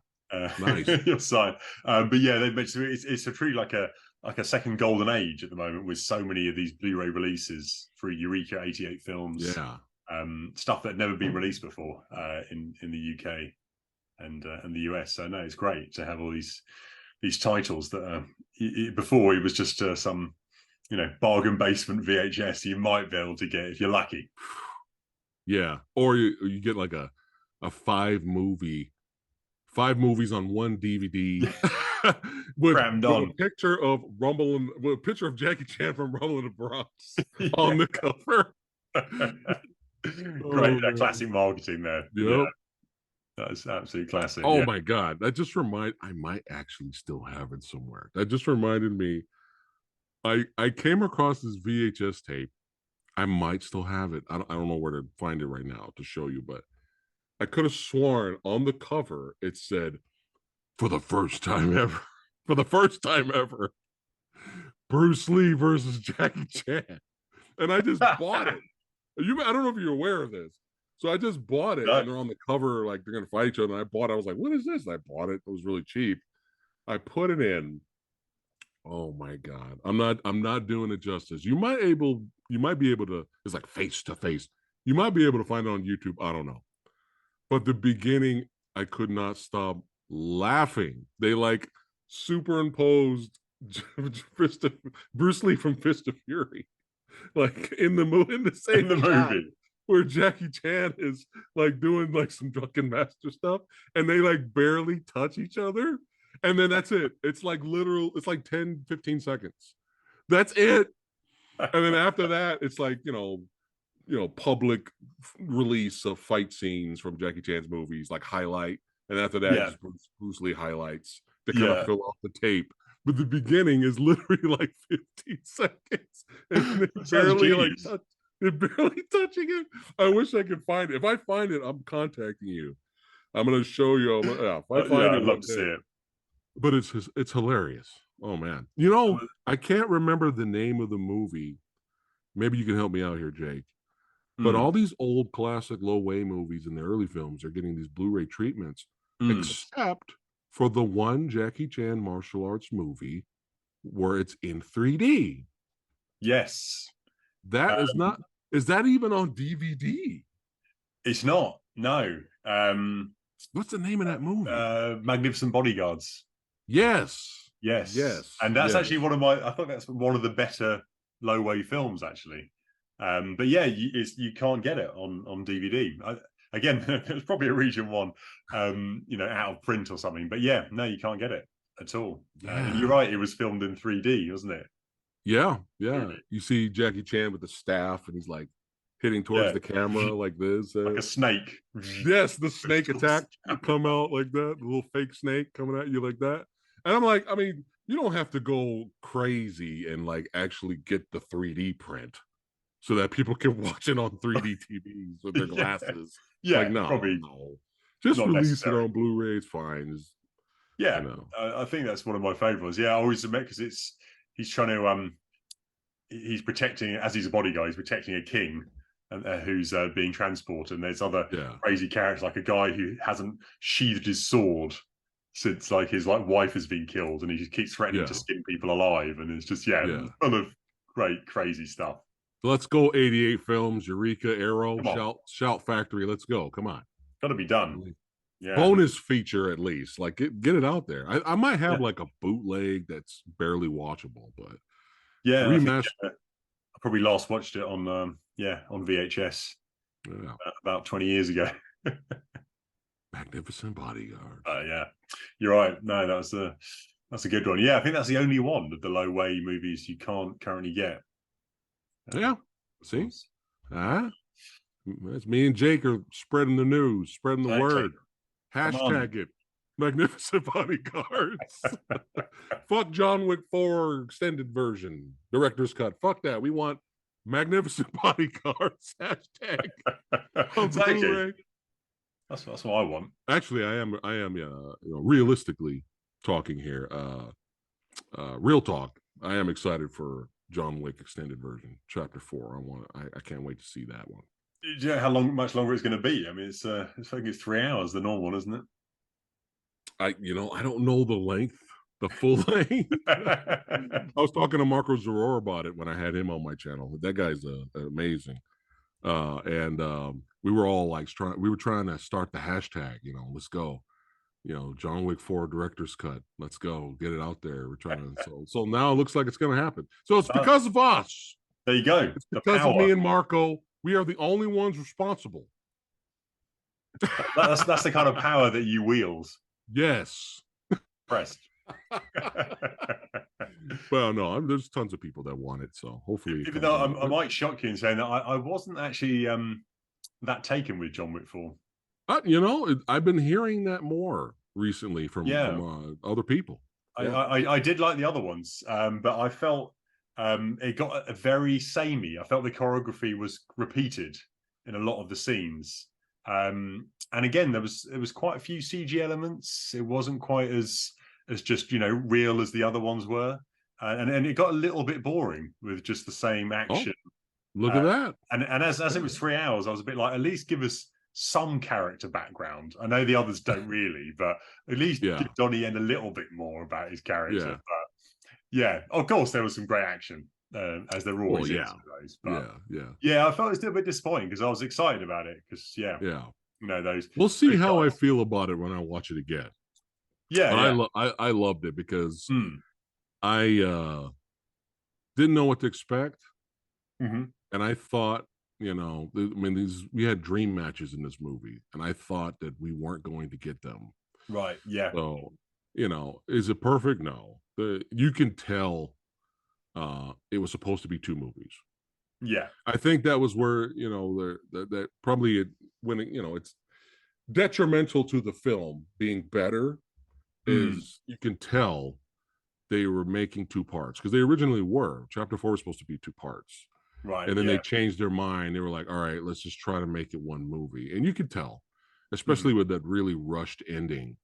Nice.
Your side. But yeah, they mentioned it's a truly like a like a second golden age at the moment with so many of these Blu-ray releases through Eureka 88 Films.
Yeah.
Stuff that had never been released before in the UK and the US. So no, it's great to have all these titles that before it was just some bargain basement VHS you might be able to get if you're lucky.
Yeah, or you get like a 5 movies on one DVD with
on
a picture of with a picture of Jackie Chan from Rumble in the Bronx on the cover.
Great, classic marketing there.
Yep.
Yeah, that's absolutely classic.
Oh my God, that just I might actually still have it somewhere. That just reminded me, I came across this VHS tape. I might still have it. I don't know where to find it right now to show you, but I could have sworn on the cover it said, for the first time ever, Bruce Lee versus Jackie Chan. And I just bought it. I don't know if you're aware of this. So I just bought it, and they're on the cover, like they're gonna fight each other. And I bought it. I was like, what is this? And I bought it. It was really cheap. I put it in. Oh my God. I'm not doing it justice. You might be able to, it's like face to face. You might be able to find it on YouTube. I don't know. But the beginning, I could not stop laughing. They like superimposed Bruce Lee from Fist of Fury, like in the same movie, where Jackie Chan is like doing like some drunken master stuff, and they like barely touch each other, and then that's it. It's like it's like 10-15 seconds. That's it. And then after that, it's like public release of fight scenes from Jackie Chan's movies, like highlight, and after that, just Bruce Lee highlights to kind of fill out the tape. But the beginning is literally like 15 seconds, and they're barely touching it. I wish I could find it. If I find it, I'm contacting you. I'm going to show you. If I find it,
I'd love to see it.
But it's hilarious. Oh man, I can't remember the name of the movie. Maybe you can help me out here, Jake. But all these old classic low-way movies in the early films are getting these Blu-ray treatments, except for the one Jackie Chan martial arts movie where it's in 3D.
Yes.
That is not, is that even on DVD?
It's not, no.
What's the name of that movie?
Magnificent Bodyguards.
Yes.
And that's actually I thought that's one of the better low-way films, actually. But yeah, you can't get it on DVD. Again, it's probably a region 1, out of print or something. But yeah, no, you can't get it at all. And you're right, it was filmed in 3D, wasn't it?
Yeah. You see Jackie Chan with the staff, and he's like hitting towards the camera like this,
like a snake.
Yes, the snake attack come out like that, the little fake snake coming at you like that. And I'm like, I mean, you don't have to go crazy and like actually get the 3D print so that people can watch it on 3D TVs with their glasses.
Yeah,
like, no. Just release it on Blu-ray. It's fine.
I think that's one of my favorites. Yeah, I always admit, because he's trying to he's protecting, as he's a bodyguard, he's protecting a king who's being transported, and there's other crazy characters, like a guy who hasn't sheathed his sword since like his wife has been killed, and he just keeps threatening to skin people alive, and it's just full of great crazy stuff.
Let's go 88 Films, Eureka, Arrow, Shout Factory. Let's go. Come on.
Got to be done. Yeah.
Bonus feature, at least. Like, get it out there. I might have like a bootleg that's barely watchable, but
I probably last watched it on VHS about 20 years ago.
Magnificent Bodyguard.
Yeah, you're right. No, that's a good one. Yeah, I think that's the only one of the low way movies you can't currently get.
Yeah. See? That's me and Jake are spreading the news, spreading the word. Hashtag it. Magnificent Bodyguards. Fuck John Wick 4 extended version, director's cut. Fuck that. We want Magnificent Bodyguards. Hashtag.
Exactly. That's what I want.
Actually, I am realistically talking here. Real talk. I am excited for John Wick extended version, chapter 4. I can't wait to see that one.
Do you know how much longer it's going to be? I mean, it's I think it's 3 hours, the normal one, isn't it?
I don't know the length the full length. I was talking to Marco Zaror about it when I had him on my channel. That guy's amazing. And we were all like trying to start the hashtag, let's go. John Wick 4 director's cut. Let's go. Get it out there. We're trying to so now it looks like it's gonna happen. So it's because of us.
There you go.
It's because of me and Marco. We are the only ones responsible.
That's the kind of power that you wield.
Yes.
Pressed.
Well, no, there's tons of people that want it, so hopefully.
Even though I might shock you in saying that I wasn't actually that taken with John Wick 4.
I've been hearing that more recently from other people.
I did like the other ones, but I felt it got a very samey. I felt the choreography was repeated in a lot of the scenes. And again, there was quite a few CG elements. It wasn't quite as just real as the other ones were, and it got a little bit boring with just the same action.
Oh, look at that!
And as it was 3 hours, I was a bit like, at least give us some character background. I know the others don't really, but at least give Donnie Yen a little bit more about his character.
Yeah.
But yeah, of course there was some great action, as there always is. But I felt it was still a bit disappointing because I was excited about it because those.
We'll see how I feel about it when I watch it again. I loved it because I didn't know what to expect, and I thought, we had dream matches in this movie, and I thought that we weren't going to get them.
Right. Yeah.
So, is it perfect? No. You can tell it was supposed to be 2 movies.
Yeah.
I think that was where, that probably when it's detrimental to the film being better is you can tell they were making 2 parts because they originally were. Chapter 4 was supposed to be 2 parts.
Right.
And then they changed their mind. They were like, all right, let's just try to make it 1 movie. And you could tell, especially with that really rushed ending.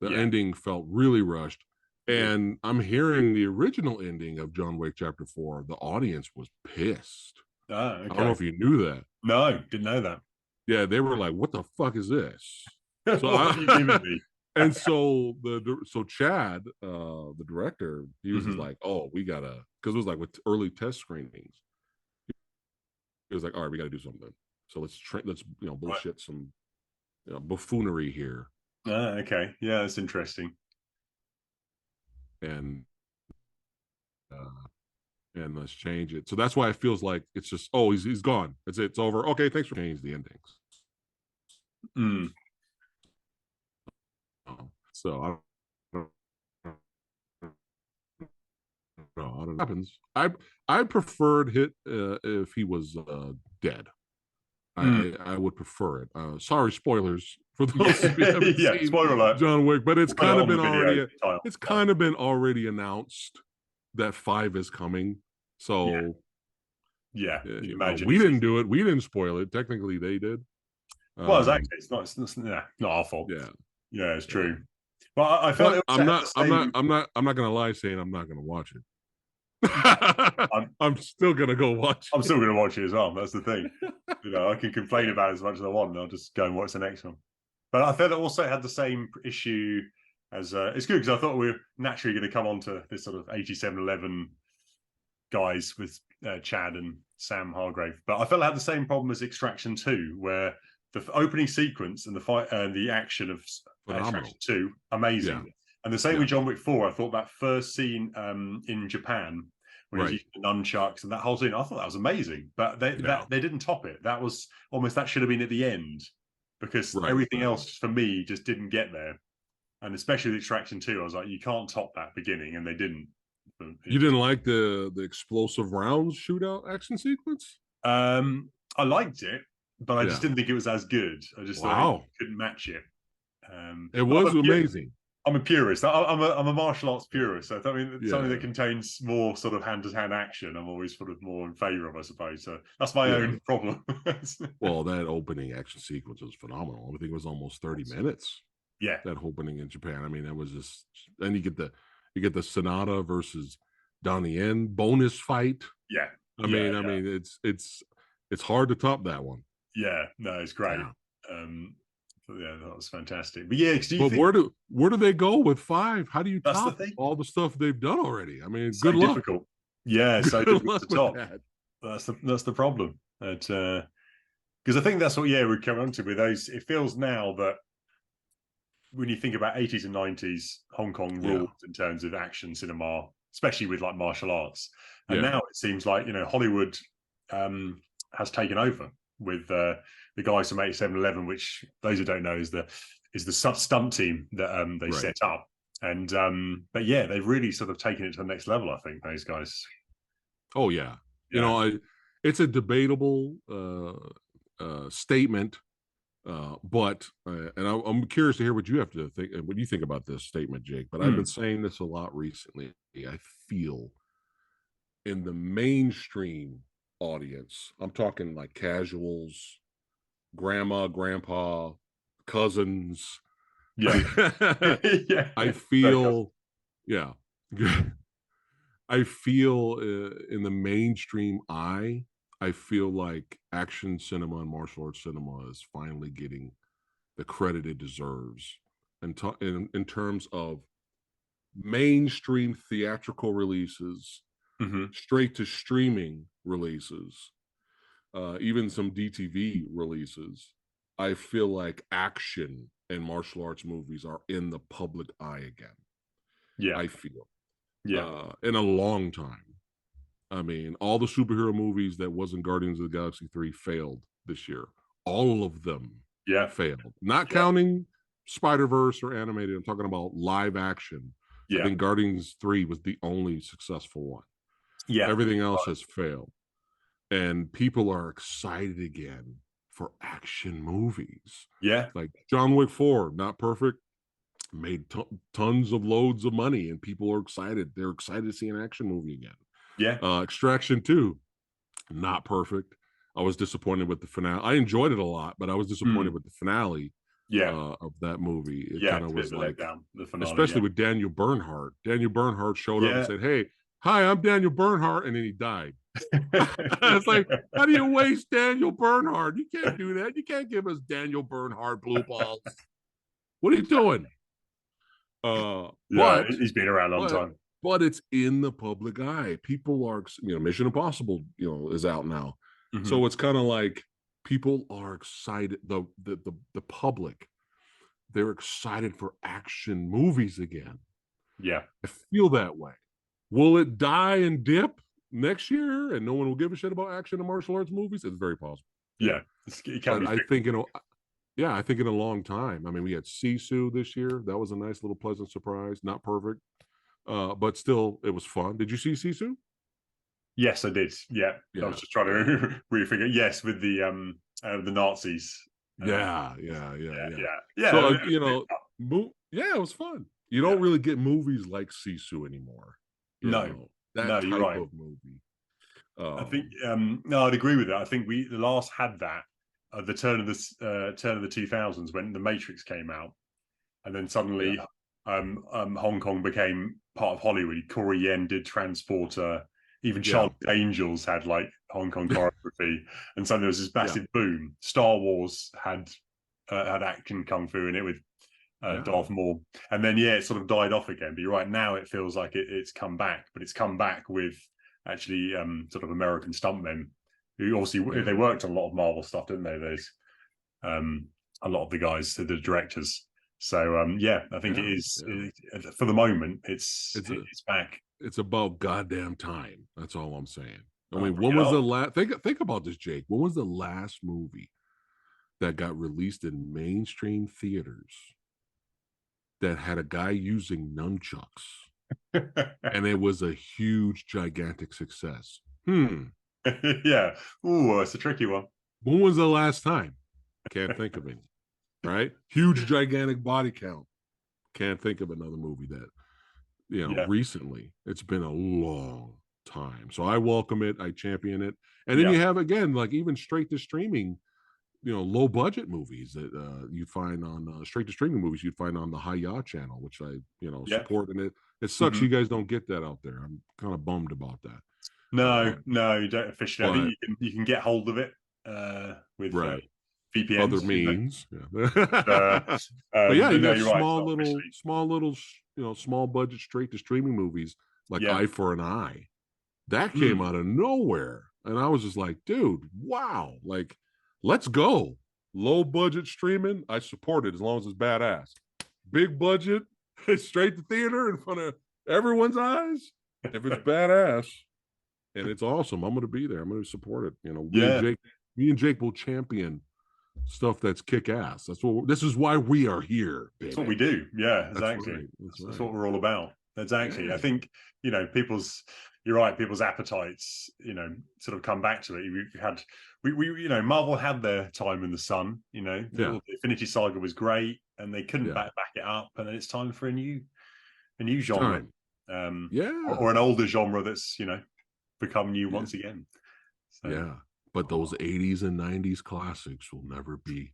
The ending felt really rushed. And I'm hearing the original ending of John Wick Chapter 4, the audience was pissed.
Okay.
I don't know if you knew that.
No, didn't know that.
Yeah, they were like, what the fuck is this? So and so Chad, the director, he was just like, oh, we gotta, because it was like with early test screenings. He was like, all right, we gotta do something. So let's bullshit some buffoonery here.
Okay. Yeah, that's interesting.
And let's change it. So that's why it feels like it's just, oh, he's gone. That's it. It's over. Okay, thanks for changing the endings. So I don't know what happens. I preferred Hit if he was dead. I would prefer it. Sorry, spoilers for those who haven't seen
spoiler alert.
John Wick, but it's kind of been already. It's kind of been already announced that 5 is coming. So
imagine
we didn't do it. We didn't spoil it. Technically, they did.
Well, exactly. It's not our fault. Yeah, it's true. Well, I felt
I'm not gonna lie saying I'm not gonna watch it. I'm still gonna go watch.
I'm still gonna watch it as well. That's the thing. I can complain about it as much as I want, and I'll just go and watch the next one. But I felt it also had the same issue as it's good because I thought we were naturally going to come on to this sort of 8711 guys with Chad and Sam Hargrave. But I felt it had the same problem as Extraction 2, where the opening sequence and the fight and the action of Extraction 2, amazing. Yeah. And the same with John Wick 4. I thought that first scene in Japan when he's using the nunchucks and that whole scene, I thought that was amazing. But they didn't top it. That was almost, that should have been at the end because everything else for me just didn't get there. And especially with Extraction 2, I was like, you can't top that beginning, and they didn't.
You didn't like the explosive rounds shootout action sequence?
I liked it, but I just didn't think it was as good. I just thought it couldn't match it.
It was amazing.
I'm a purist. I'm a martial arts purist. So I mean, something that contains more sort of hand-to-hand action, I'm always sort of more in favor of, I suppose. So that's my own problem.
Well, that opening action sequence was phenomenal. I think it was almost 30 minutes.
Yeah,
that opening in Japan. I mean, that was just. Then you get the Sonata versus Donnie Yen bonus fight.
Yeah,
I mean, it's hard to top that one.
Yeah, no, it's great. Yeah, that was fantastic. But yeah, do you
But
think
where do they go with 5? How do you
that's the
top
thing?
all the stuff they've done already? I mean,
So
good luck.
difficult. Yeah, so
Good
difficult to
luck with
top.
that.
That's the problem. Because I think that's what we come on to with those. It feels now that when you think about 80s and 90s, Hong Kong
Yeah.
ruled in terms of action cinema, especially with like martial arts. And
Yeah.
now it seems like, Hollywood has taken over with the guys from 8711, which those who don't know is the stunt team that they
Right.
set up. And but yeah, they've really sort of taken it to the next level, I think, those guys.
Oh yeah. You
Yeah.
know, it's a debatable statement. But and I'm curious to hear what you have to think, what you think about this statement, Jake. But I've been saying this a lot recently. I feel in the mainstream audience, I'm talking like casuals, grandma, grandpa, cousins.
Yeah. Yeah.
I feel, yeah, I feel in the mainstream eye, I feel like action cinema and martial arts cinema is finally getting the credit it deserves in terms of mainstream theatrical releases, straight to streaming releases, even some DTV releases. I feel like action and martial arts movies are in the public eye again.
Yeah.
I feel.
Yeah.
In a long time. I mean, all the superhero movies that wasn't Guardians of the Galaxy 3 failed this year. All of them failed. Not counting Spider-Verse or animated. I'm talking about live action. I think Guardians 3 was the only successful one.
Yeah.
Everything else has failed. And people are excited again for action movies.
Yeah.
Like John Wick 4, not perfect, made tons of loads of money, and people are excited. They're excited to see an action movie again.
Yeah.
Extraction 2, not perfect. I was disappointed with the finale. I enjoyed it a lot, but I was disappointed with the finale of that movie. It kind of was like,
the finale,
especially with Daniel Bernhardt. Daniel Bernhardt showed up and said, "Hey, hi, I'm Daniel Bernhardt," and then he died. It's like, how do you waste Daniel Bernhardt? You can't do that. You can't give us Daniel Bernhardt blue balls. What are you doing? But
he's been around a long time.
But it's in the public eye. People are, Mission Impossible, is out now. So it's kind of like people are excited. The public, they're excited for action movies again.
Yeah.
I feel that way. Will it die and dip next year and no one will give a shit about action and martial arts movies? It's very possible.
Yeah.
But I think, I think in a long time. I mean, we had Sisu this year. That was a nice little pleasant surprise. Not perfect. But still, it was fun. Did you see Sisu?
Yes, I did. Yeah. I was just trying to refigure. Yes, with the Nazis.
Yeah. So it was fun. You don't really get movies like Sisu anymore.
No,
that type
you're right.
of movie.
I think no, I'd agree with that. I think the last had that at the turn of the 2000s when The Matrix came out, and then suddenly Hong Kong became part of Hollywood. Corey Yen did Transporter. Even Charlie's Angels had like Hong Kong choreography, and suddenly there was this massive boom. Star Wars had action kung fu in it with Darth Maul, and then it sort of died off again. But you're right, now it feels like it's come back, but it's come back with actually sort of American stuntmen who obviously they worked on a lot of Marvel stuff, didn't they? There's a lot of the guys, the directors. So I think it is for the moment. It's back.
It's about goddamn time. That's all I'm saying. I mean, when was the last? Think about this, Jake. When was the last movie that got released in mainstream theaters that had a guy using nunchucks, and it was a huge, gigantic success?
Yeah. Ooh, it's a tricky one.
When was the last time? Can't think of any. Right? Huge, gigantic body count. Can't think of another movie that. Recently. It's been a long time. So I welcome it. I champion it. And then you have, again, like even straight to streaming, low budget movies that you'd find on straight to streaming movies you'd find on the Hi-Ya channel, which I, support. And it sucks you guys don't get that out there. I'm kind of bummed about that.
No, you don't officially. I think you can get hold of it with VPNs,
other means. Yeah. But
but
yeah, you
no,
got
you're right.
small little, small budget straight to streaming movies like
Yeah.
Eye for an Eye. That came
Mm.
out of nowhere. And I was just like, dude, wow. Like, let's go. Low budget streaming, I support it as long as it's badass. Big budget, straight to theater in front of everyone's eyes. If it's badass and it's awesome, I'm gonna be there. I'm gonna support it.
Yeah.
Me and Jake will champion stuff that's kick ass. This is why we are here, baby.
That's what we do. Yeah, exactly.
That's right.
That's what we're all about. Exactly.
Yeah.
I think, you're right, people's appetites, sort of come back to it. Marvel had their time in the sun, the Infinity Saga was great and they couldn't back it up. And then it's time for a new genre. Or an older genre that's, become new once again. So.
Yeah. But those 80s and 90s classics will never be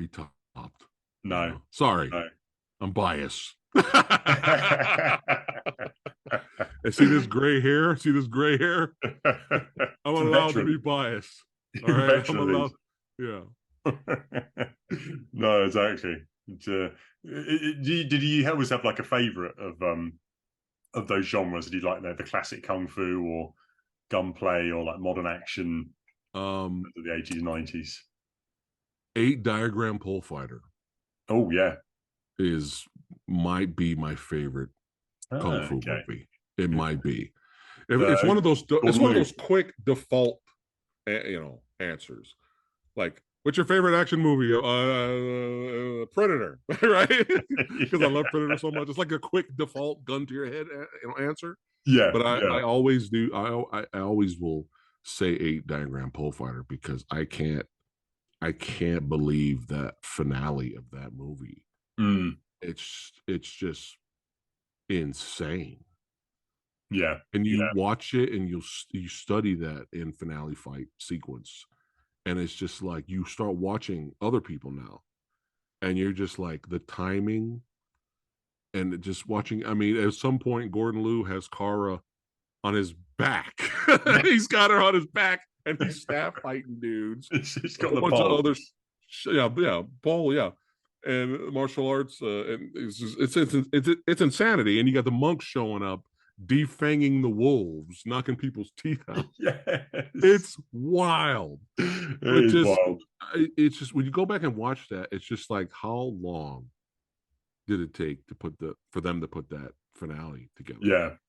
topped.
No.
Sorry.
No.
I'm biased. And see this gray hair? I'm allowed to be biased. All right. I'm allowed. Yeah.
No, exactly. Did you always have like a favorite of those genres? Did you like the classic kung fu or gunplay or like modern action of the 80s and 90s?
8 Diagram Pole Fighter.
Oh yeah.
Might be my favorite kung fu movie. It might be. It's one of those. It's one of those quick default, answers. Like, what's your favorite action movie? Predator, right? Because I love Predator so much. It's like a quick default gun to your head, answer.
Yeah.
But I always do. I always will say 8 Diagram Pole Fighter because I can't believe that finale of that movie. It's just insane.
Yeah.
And you watch it and you study that in finale fight sequence. And it's just like you start watching other people now. And you're just like the timing and just watching. I mean, at some point, Gordon Liu has Kara on his back. He's got her on his back and he's staff fighting dudes.
She's got
a bunch of others. Pole, and martial arts, and it's insanity. And you got the monks showing up, defanging the wolves, knocking people's teeth out.
Yes.
It's wild.
Wild.
It's just when you go back and watch that, it's just like how long did it take for them to put that finale together?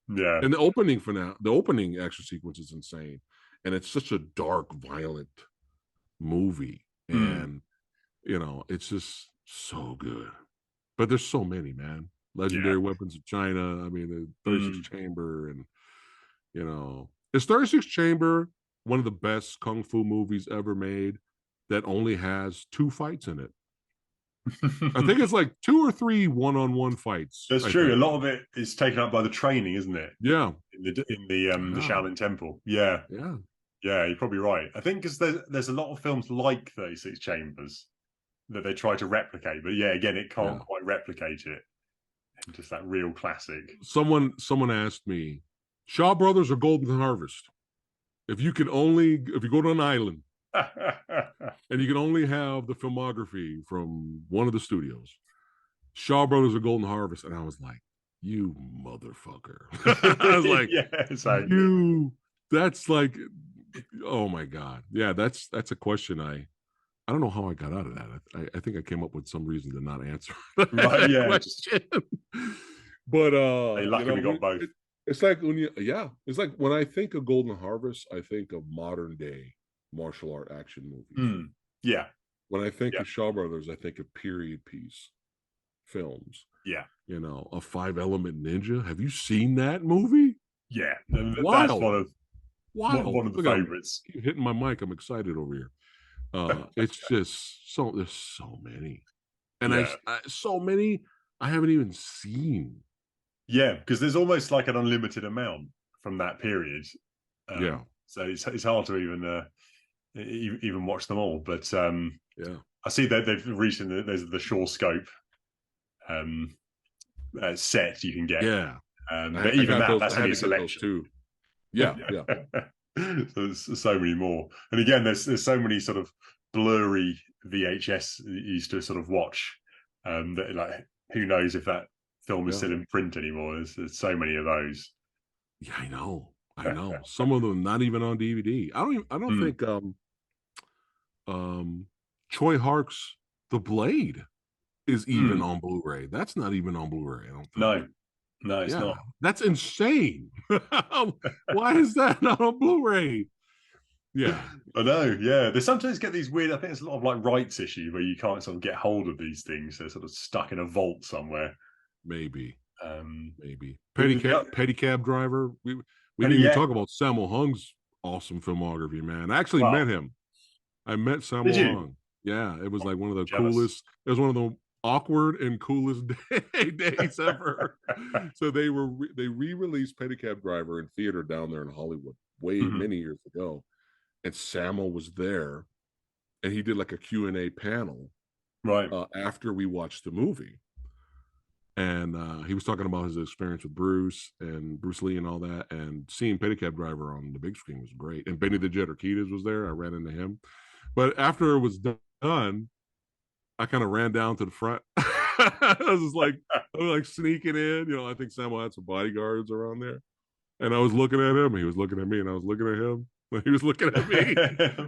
Yeah.
And the opening action sequence is insane, and it's such a dark, violent movie, and it's just so good. But there's so many, man. Legendary Weapons of China. I mean, the 36 Chamber, and is 36 Chamber one of the best kung fu movies ever made that only has 2 fights in it? I think it's like 2 or 3 one-on-one fights.
That's true. A lot of it is taken up by the training, isn't it?
Yeah.
In the Shaolin Temple. Yeah.
Yeah.
Yeah, you're probably right. I think because there's a lot of films like 36 Chambers that they try to replicate, but again, it can't quite replicate it. Just that real classic.
Someone asked me, Shaw Brothers or Golden Harvest? If you go to an island and you can only have the filmography from one of the studios, Shaw Brothers or Golden Harvest, and I was like, you motherfucker. I was like, that's like, oh my God. Yeah, that's a question I don't know how I got out of that. I think I came up with some reason to not answer
right,
question. But
they luckily got both.
It's like it's like when I think of Golden Harvest, I think of modern day martial art action movies.
Yeah.
When I think of Shaw Brothers, I think of period piece films.
Yeah.
A 5-Element Ninja. Have you seen that movie?
Yeah.
Wild.
That's one of the favorites.
Keep hitting my mic. I'm excited over here. It's just there's so many, and so many I haven't even seen.
Yeah, because there's almost like an unlimited amount from that period. So it's hard to even watch them all. But I see that they've recently there's the Shore Scope set you can get.
Yeah,
but even that's only a selection
too. Yeah.
So there's so many more, and again, there's so many sort of blurry VHS used to sort of watch. That like, who knows if that film is still in print anymore? There's so many of those.
Yeah, I know. Some of them not even on DVD. I don't think Troy Hark's The Blade is even on Blu-ray. That's not even on Blu-ray, I don't think.
No, it's not.
That's insane. Why is that not on Blu-ray? Yeah.
I know, yeah. They sometimes get these weird, I think it's a lot of like rights issue where you can't sort of get hold of these things. They're sort of stuck in a vault somewhere.
Maybe.
Maybe.
Pedicab Driver. We didn't even talk about Sammo Hung's awesome filmography, man. I actually met him. I met Sammo Hung. Yeah, it was like one of the coolest. It was one of the awkward and coolest days ever. So they re-released Pedicab Driver in theater down there in Hollywood many years ago, and Sammo was there, and he did like a Q&A panel after we watched the movie. And he was talking about his experience with Bruce Lee and all that, and seeing Pedicab Driver on the big screen was great. And Benny the Jet Urquidez was there. I ran into him. But after it was done, I kind of ran down to the front. I was like sneaking in. You know, I think Sammo had some bodyguards around there. And I was looking at him. He was looking at me, and I was looking at him. He was looking at me.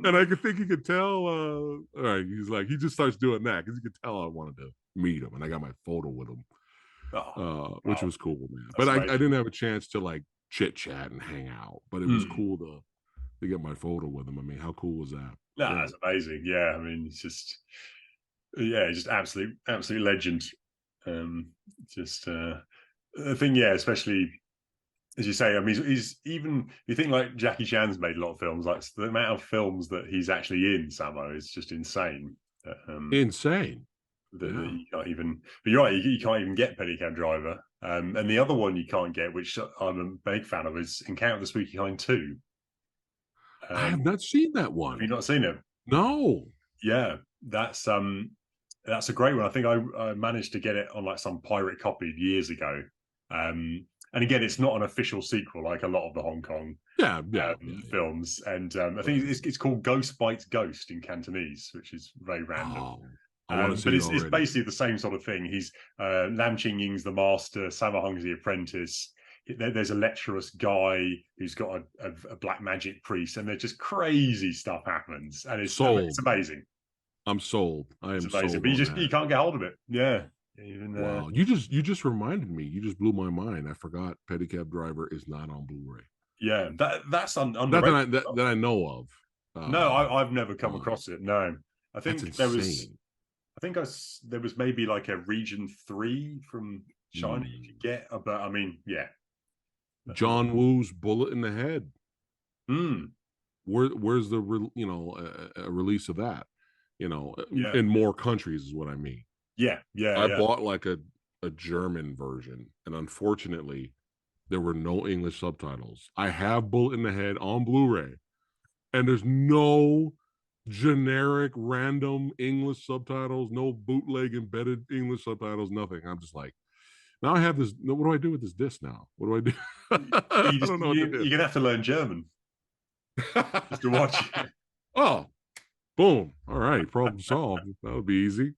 And I could think he could tell. All right, he's like, he just starts doing that because he could tell I wanted to meet him. And I got my photo with him. Which was cool, man. But I didn't have a chance to like chit chat and hang out, but it was cool to get my photo with him. I mean, how cool was that?
That's amazing. Yeah, I mean, it's just absolute legend. The thing, especially as you say, I mean, he's even, you think like Jackie Chan's made a lot of films, like the amount of films that he's actually in, Sammo, is just insane.
Insane.
That you can't even, but you're right, you can't even get Pedicab Driver. And the other one you can't get, which I'm a big fan of, is Encounter of the Spooky Kind 2.
I have not seen that one.
Have you not seen it?
No.
Yeah, that's a great one. I think I managed to get it on like some pirate copy years ago. And again, it's not an official sequel like a lot of the Hong Kong films. And I think it's called Ghost Bites Ghost in Cantonese, which is very random. But it's basically the same sort of thing. He's Lam Ching Ying's the master, Sammo Hung's the apprentice. There's a lecherous guy who's got a black magic priest, and there's just crazy stuff happens, and it's amazing.
I'm sold. I am sold.
But you can't get hold of it. Yeah.
Wow. You just reminded me. You just blew my mind. I forgot Pedicab Driver is not on Blu-ray.
Yeah, that's
underrated. That I know of.
No, I've never come across it. No, I think there was. I think there was maybe like a region 3 from China you could get, but I mean, yeah.
John Woo's Bullet in the Head. Where's the a release of that? In more countries is what I mean. I bought like a German version, and unfortunately, there were no English subtitles. I have Bullet in the Head on Blu-ray, and there's no generic random English subtitles, no bootleg embedded English subtitles, nothing. I'm just like, now I have this. What do I do with this disc now? What do I do?
I don't know. You're gonna have to learn German just to watch it.
Oh, boom! All right, problem solved. That would be easy.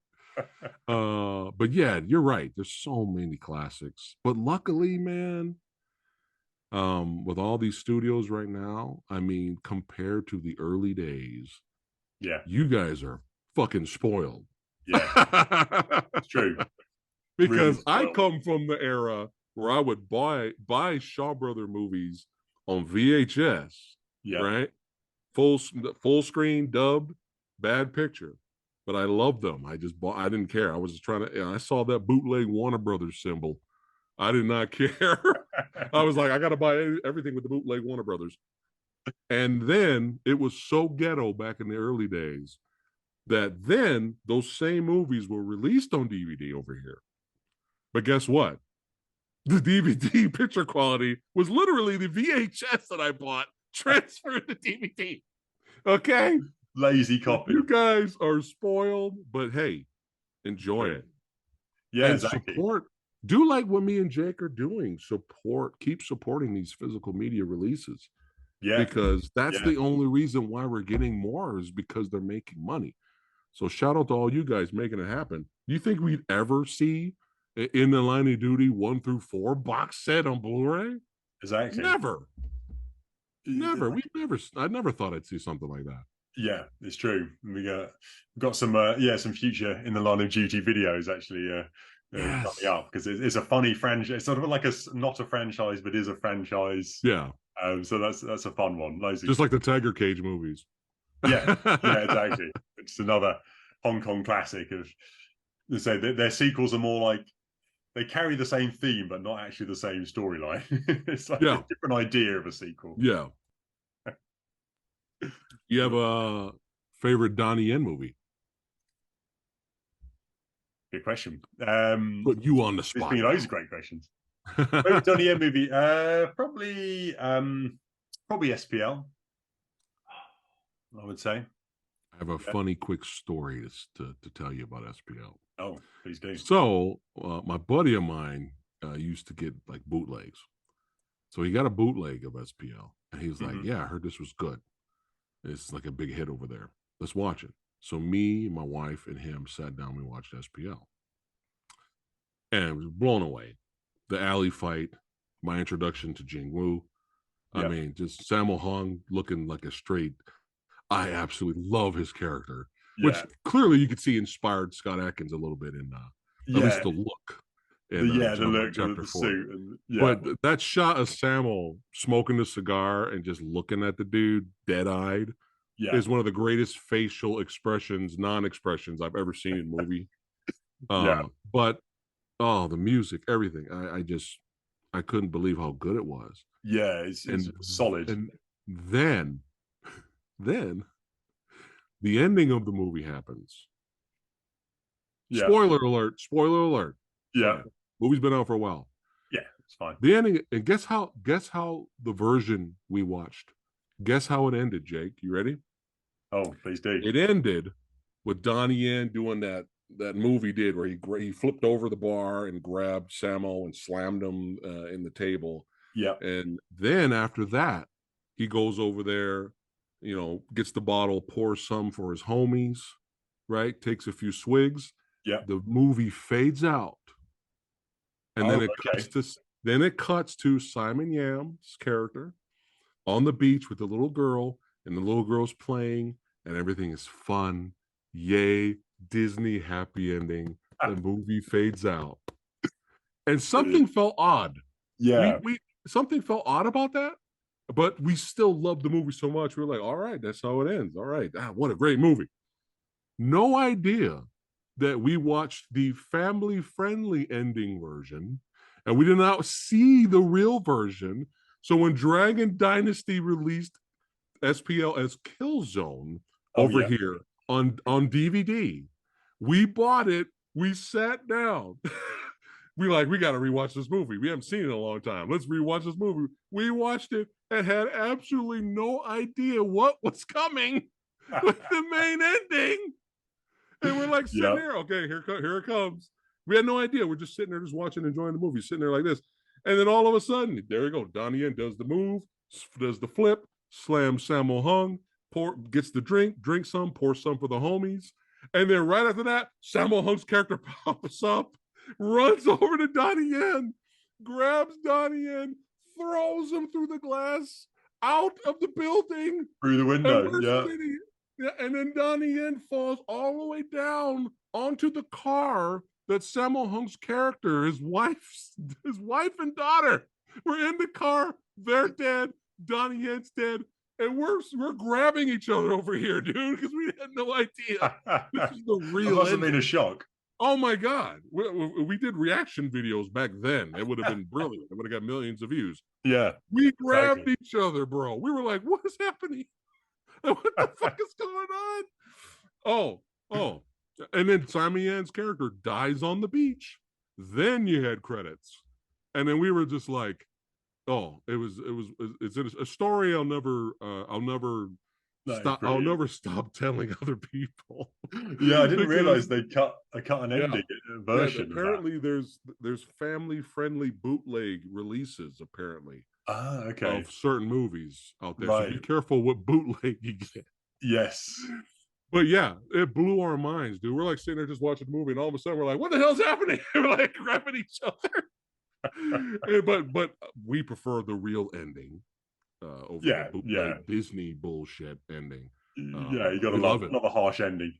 But yeah, you're right. There's so many classics. But luckily, man, with all these studios right now, I mean, compared to the early days, you guys are fucking spoiled.
Yeah, it's true.
Because really I come from the era where I would buy Shaw Brother movies on VHS, right? Full screen, dubbed, bad picture. But I loved them. I didn't care. I was just trying to, I saw that bootleg Warner Brothers symbol. I did not care. I was like, I got to buy everything with the bootleg Warner Brothers. And then it was so ghetto back in the early days that then those same movies were released on DVD over here. But guess what? The DVD picture quality was literally the VHS that I bought transferred to DVD. Okay?
Lazy copy.
You guys are spoiled, but hey, enjoy it.
Yeah,
and
exactly.
Do like what me and Jake are doing. Keep supporting these physical media releases. Yeah. Because that's the only reason why we're getting more is because they're making money. So shout out to all you guys making it happen. Do you think we'd ever see In the Line of Duty 1 through 4 box set on Blu-ray?
Exactly.
Never. Never. I never thought I'd see something like that.
Yeah, it's true. We got some some future In the Line of Duty videos actually
Yes.
coming up, because it's a funny franchise. It's sort of like not a franchise, but is a franchise.
Yeah.
So that's a fun one.
Just like the Tiger Cage movies.
Yeah, exactly. It's another Hong Kong classic of, they say their sequels are more like, they carry the same theme but not actually the same storyline. It's like a different idea of a sequel.
Yeah. You have a favorite Donnie Yen movie?
Good question.
Put you on the spot.
Those are great questions. Favorite Donnie Yen movie? Probably SPL, I would say.
I have a funny quick story to tell you about SPL.
Oh, please do.
So my buddy of mine used to get like bootlegs. So he got a bootleg of SPL, and he was like, yeah, I heard this was good. It's like a big hit over there. Let's watch it. So me, my wife, and him sat down. We watched SPL. And I was blown away. The alley fight, my introduction to Jing Wu. I mean, just Sammo Hung looking like a straight. I absolutely love his character, which clearly you could see inspired Scott Adkins a little bit in at least the look. In,
the look of the suit. And,
But that shot of Sammo smoking the cigar and just looking at the dude dead-eyed is one of the greatest facial expressions, non-expressions I've ever seen in a movie. But the music, everything. I couldn't believe how good it was.
Yeah, it's solid.
And then the ending of the movie happens. Spoiler alert, spoiler alert.
Yeah.
Movie's been out for a while.
Yeah, it's fine.
The ending, and guess how the version we watched, guess how it ended, Jake? You ready?
Oh, please do.
It ended with Donnie Yen doing that movie did where he flipped over the bar and grabbed Sammo and slammed him in the table.
Yeah.
And then after that, he goes over there, gets the bottle, pours some for his homies, right? Takes a few swigs.
Yeah.
The movie fades out. And then it cuts to Simon Yam's character on the beach with the little girl, and the little girl's playing, and everything is fun. Yay, Disney happy ending. The movie fades out. And something felt odd.
Yeah.
Something felt odd about that, but we still loved the movie so much. We were like, all right, that's how it ends. All right. What a great movie. No idea that we watched the family-friendly ending version, and we did not see the real version. So when Dragon Dynasty released SPL as Killzone here on DVD, we bought it. We sat down. We got to rewatch this movie. We haven't seen it in a long time. Let's rewatch this movie. We watched it and had absolutely no idea what was coming with the main ending. And we're like sitting there, okay, here it comes. We had no idea. We're just sitting there, just watching, enjoying the movie, sitting there like this. And then all of a sudden, there you go. Donnie Yen does the move, does the flip, slams Sammo Hung, gets the drink, drinks some, pours some for the homies. And then right after that, Sammo Hung's character pops up, runs over to Donnie Yen, grabs Donnie Yen, throws him through the glass, out of the building.
Through the window,
And then Donnie Yen falls all the way down onto the car that Sammo Hung's character, his wife and daughter were in the car. They're dead. Donnie Yen's dead. And we're grabbing each other over here, dude, because we had no idea. This is the real.
It must have been a shock.
Oh my God. We did reaction videos back then. It would have been brilliant. It would have got millions of views.
Yeah.
We grabbed each other, bro. We were like, what is happening? What the fuck is going on? Oh. And then Simon Yan's character dies on the beach. Then you had credits. And then we were just like, it's a story I'll never stop telling other people.
Yeah, I didn't realize they cut an ending version.
Apparently there's family friendly bootleg releases apparently.
Okay.
Of certain movies out there. So be careful what bootleg you get.
Yes.
But yeah, it blew our minds, dude. We're like sitting there just watching the movie, and all of a sudden we're like, "What the hell's happening?" We're like grabbing each other. But we prefer the real ending over the
Yeah,
bootleg
yeah,
Disney bullshit ending.
yeah. You got to
We love it.
love a harsh ending.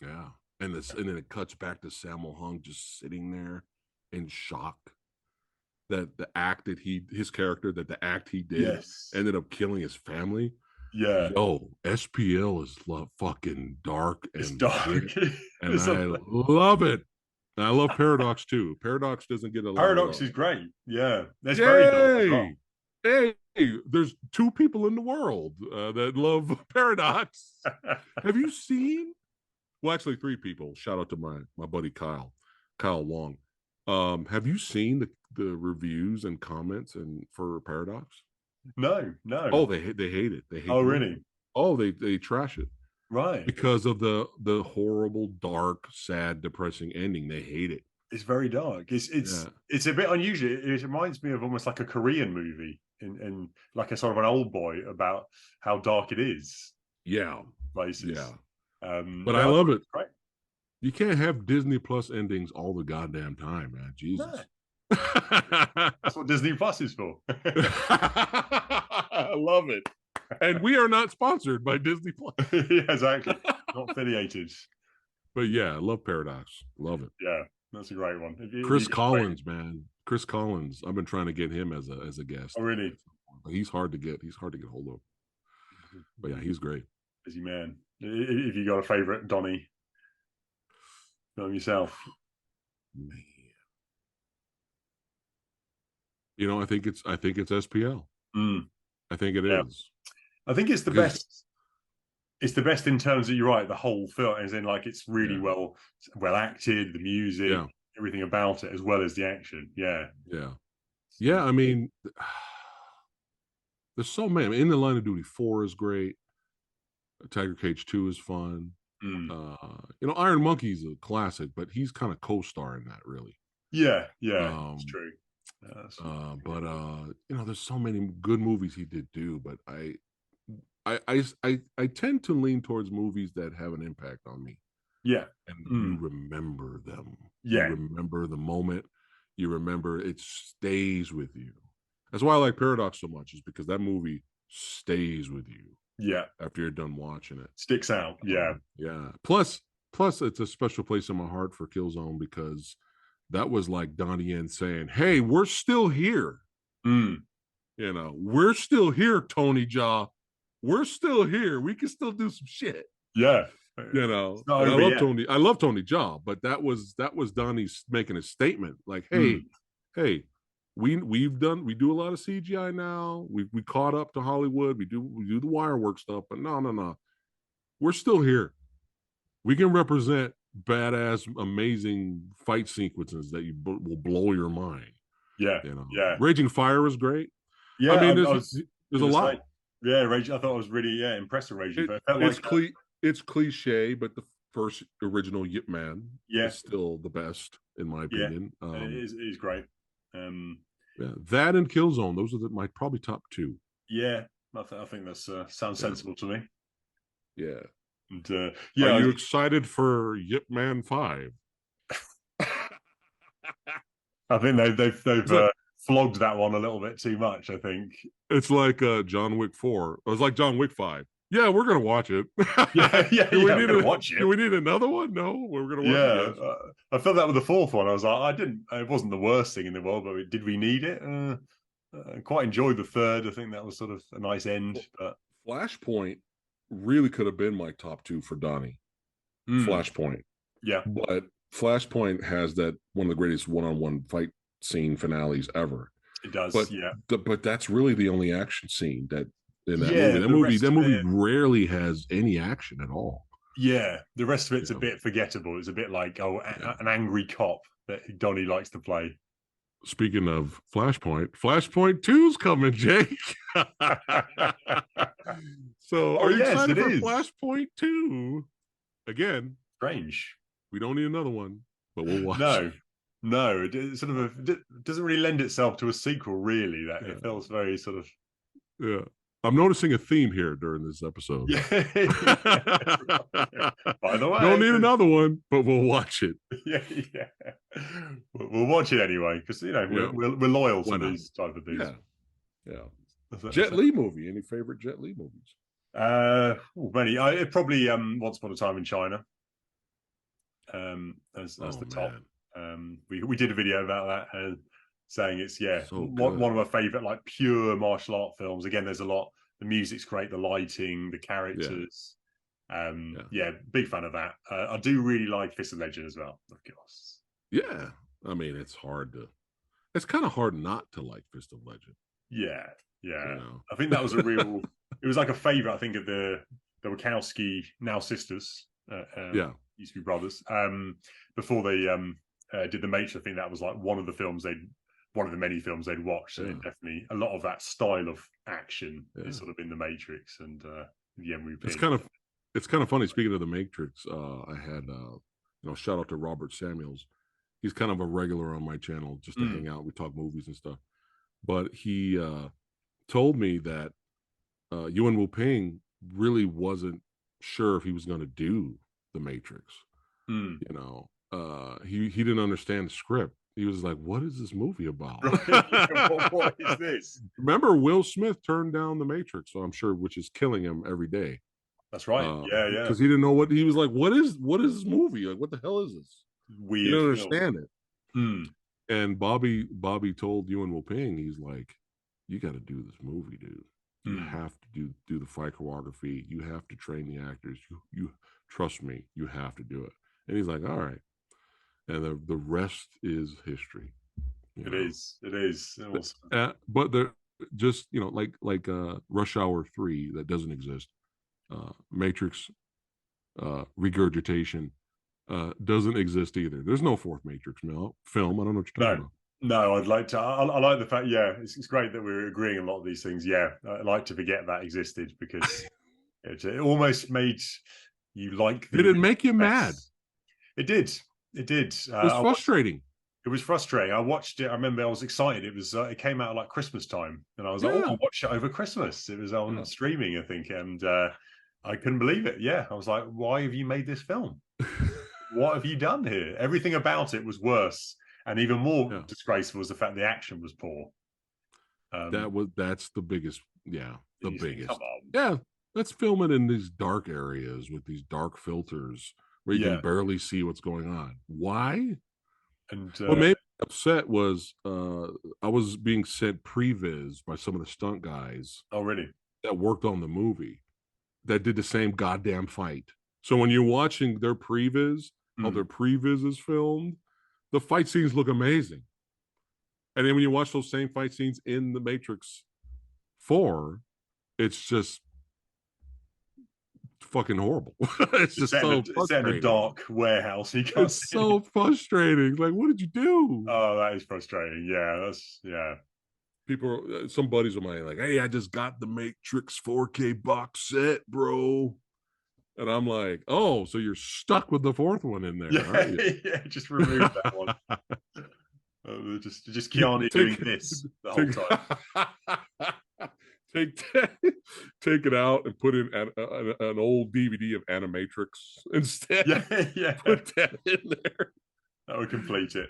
Yeah, and then it cuts back to Sammo Hung just sitting there in shock that his character, that the act he did
Yes.
ended up killing his family.
Yeah.
Yo, SPL is fucking dark
It's
and shit,
dark.
and
It's a,
I love it. And I love Paradox too. Paradox doesn't get a lot of
Paradox
love.
is great. Yeah. That's very dark as well.
Yay! Hey, there's two people in the world that love Paradox. Have you seen? Well, actually, three people. Shout out to my buddy Kyle Long. Have you seen the reviews and comments and for Paradox?
No, no.
Oh, they hate it. They hate
Oh,
the movie.
really?
Oh, they trash it
Right.
because of the horrible, dark, sad, depressing ending. They hate it.
It's very dark.
Yeah.
It's a bit unusual. It reminds me of almost like a Korean movie in like a sort of an old boy about how dark it is
Yeah.
places.
Yeah. But I
No,
love it.
right?
You can't have Disney Plus endings all the goddamn time, man.
No,
Jesus.
that's what Disney Plus is for.
I love it. And we are not sponsored by Disney Plus.
Yeah, exactly. Not affiliated.
But yeah, I love Paradox. Love it.
Yeah, that's a great one.
Chris Collins, man. Chris Collins. I've been trying to get him as a guest.
Oh, really?
But he's hard to get hold of. But yeah, he's great.
Busy man. If you got a favorite Donnie, film yourself.
Man. You know, I think it's SPL. I think it is.
I think it's the best. It's the best in terms of, you're right, the whole film, as in like it's really well acted, the music, everything about it, as well as the action. Yeah.
I mean, there's so many. I mean, In the Line of Duty 4 is great. Tiger Cage 2 is fun. You know, Iron Monkey's a classic, but he's kind of co-star in that, really.
Yeah, it's true.
But you know, there's so many good movies he did do, but I tend to lean towards movies that have an impact on me.
Yeah.
And you remember them.
Yeah.
You remember the moment. You remember, it stays with you. That's why I like Paradox so much, is because that movie stays with you.
Yeah.
After you're done watching it.
Sticks out. Yeah.
Yeah. Plus it's a special place in my heart for Killzone, because that was like Donnie Yen saying, "Hey, we're still here. You know, we're still here, Tony Jaa. We're still here. We can still do some shit."
Yeah.
You know, I love Tony Jaa, but that was Donnie making a statement like, "Hey, we do a lot of CGI now. We caught up to Hollywood. We do the wire work stuff, but no. We're still here. We can represent badass, amazing fight sequences that will blow your mind."
Yeah.
You know,
yeah.
Raging Fire was great.
Yeah.
I mean, there's a lot.
Yeah, Raging. I thought I was really impressed with Raging Fire.
It's cliche, but the first original Yip Man is still the best, in my opinion.
It is great.
That and Killzone, those are my probably top two.
Yeah, I think that sounds sensible to me.
Yeah.
And,
are you excited for Yip Man 5?
I think they've flogged that one a little bit too much. I think
it's like John Wick 4. It was like John Wick 5. Yeah, we're gonna watch it.
We're gonna watch it.
Do we need another one? No, we're gonna watch it. Yes.
I felt that with the fourth one. I was like, it wasn't the worst thing in the world, but did we need it? I quite enjoyed the third. I think that was sort of a nice end. But
Flashpoint really could have been my top two for Donnie. Flashpoint.
Yeah.
But Flashpoint has that one of the greatest one-on-one fight scene finales ever.
It does,
but that's really the only action scene that in that movie. That movie rarely has any action at all.
Yeah, the rest of it's a bit forgettable. It's a bit like an angry cop that Donnie likes to play.
Speaking of Flashpoint, Flashpoint 2's coming, Jake. So are you excited for Flashpoint 2? Again,
strange.
We don't need another one, but we'll watch.
No, it sort of doesn't really lend itself to a sequel. Really, that it feels very sort of
I'm noticing a theme here during this episode.
Yeah. By the way,
don't need another one, but we'll watch it.
Yeah, yeah. We'll watch it anyway because we're loyal to these type of things.
Yeah. Jet Li movie. Any favorite Jet Li movies?
Many. Probably Once Upon a Time in China. As the top. We did a video about that, saying it's one of my favorite like pure martial art films. Again, there's a lot. The music's great, the lighting, the characters. Big fan of that. I do really like Fist of Legend as well, of course.
Yeah, I mean it's kind of hard not to like Fist of Legend.
Yeah. I think that was a real. It was like a favorite. I think of the Wachowski, now sisters. Used to be brothers. Before they did The Matrix, I think that was like one of the many films they'd watched. And definitely a lot of that style of action is sort of in The Matrix and the MVP.
It's kind of funny. Speaking of The Matrix, I had shout out to Robert Samuels. He's kind of a regular on my channel just to hang out. We talk movies and stuff. But he told me that Yuan Wu-Ping really wasn't sure if he was going to do The Matrix. He didn't understand the script. He was like, "What is this movie about?
What is this?"
Remember, Will Smith turned down The Matrix, so I'm sure, which is killing him every day.
That's right.
Because he didn't know what he was like. What is this movie? Like, what the hell is this?
Weird.
He didn't understand it. And Bobby told Yuan Wu-Ping, he's like, "You got to do this movie, dude. You have to do the fight choreography. You have to train the actors. You trust me. You have to do it." And he's like, "All right." And the rest is history.
It is.
But they're just like Rush Hour 3 that doesn't exist. Matrix regurgitation doesn't exist either. There's no fourth Matrix film. I don't know what you're talking about.
No, I'd like to. I like the fact. Yeah, it's great that we're agreeing on a lot of these things. Yeah, I'd like to forget that existed because it almost made you like.
Did it make you mad?
It did. It was
frustrating.
It was frustrating. I watched it. I remember I was excited. It was. It came out like Christmas time, and I was like, "Oh, I'll watch it over Christmas." It was on streaming, I think, and I couldn't believe it. Yeah, I was like, "Why have you made this film? What have you done here?" Everything about it was worse. And even more disgraceful was the fact the action was poor.
That's the biggest. Yeah, the biggest. Come on. Yeah, let's film it in these dark areas with these dark filters where you can barely see what's going on. Why?
And
what made me upset was I was being sent previs by some of the stunt guys.
Oh, really?
That worked on the movie that did the same goddamn fight. So when you're watching their previs, how their previs is filmed, the fight scenes look amazing. And then when you watch those same fight scenes in The Matrix 4, it's just fucking horrible. It's just so frustrating.
It's in a dark warehouse.
It's so frustrating. Like, what did you do?
Oh, that is frustrating. Yeah,
People, some buddies of mine, like, "Hey, I just got the Matrix 4K box set, bro." And I'm like, "Oh, so you're stuck with the fourth one in there, aren't you?"
Yeah, just remove that one. Just Keanu doing this the whole time.
Take it out and put in an old DVD of Animatrix instead.
Yeah.
Put that in there.
That would complete it.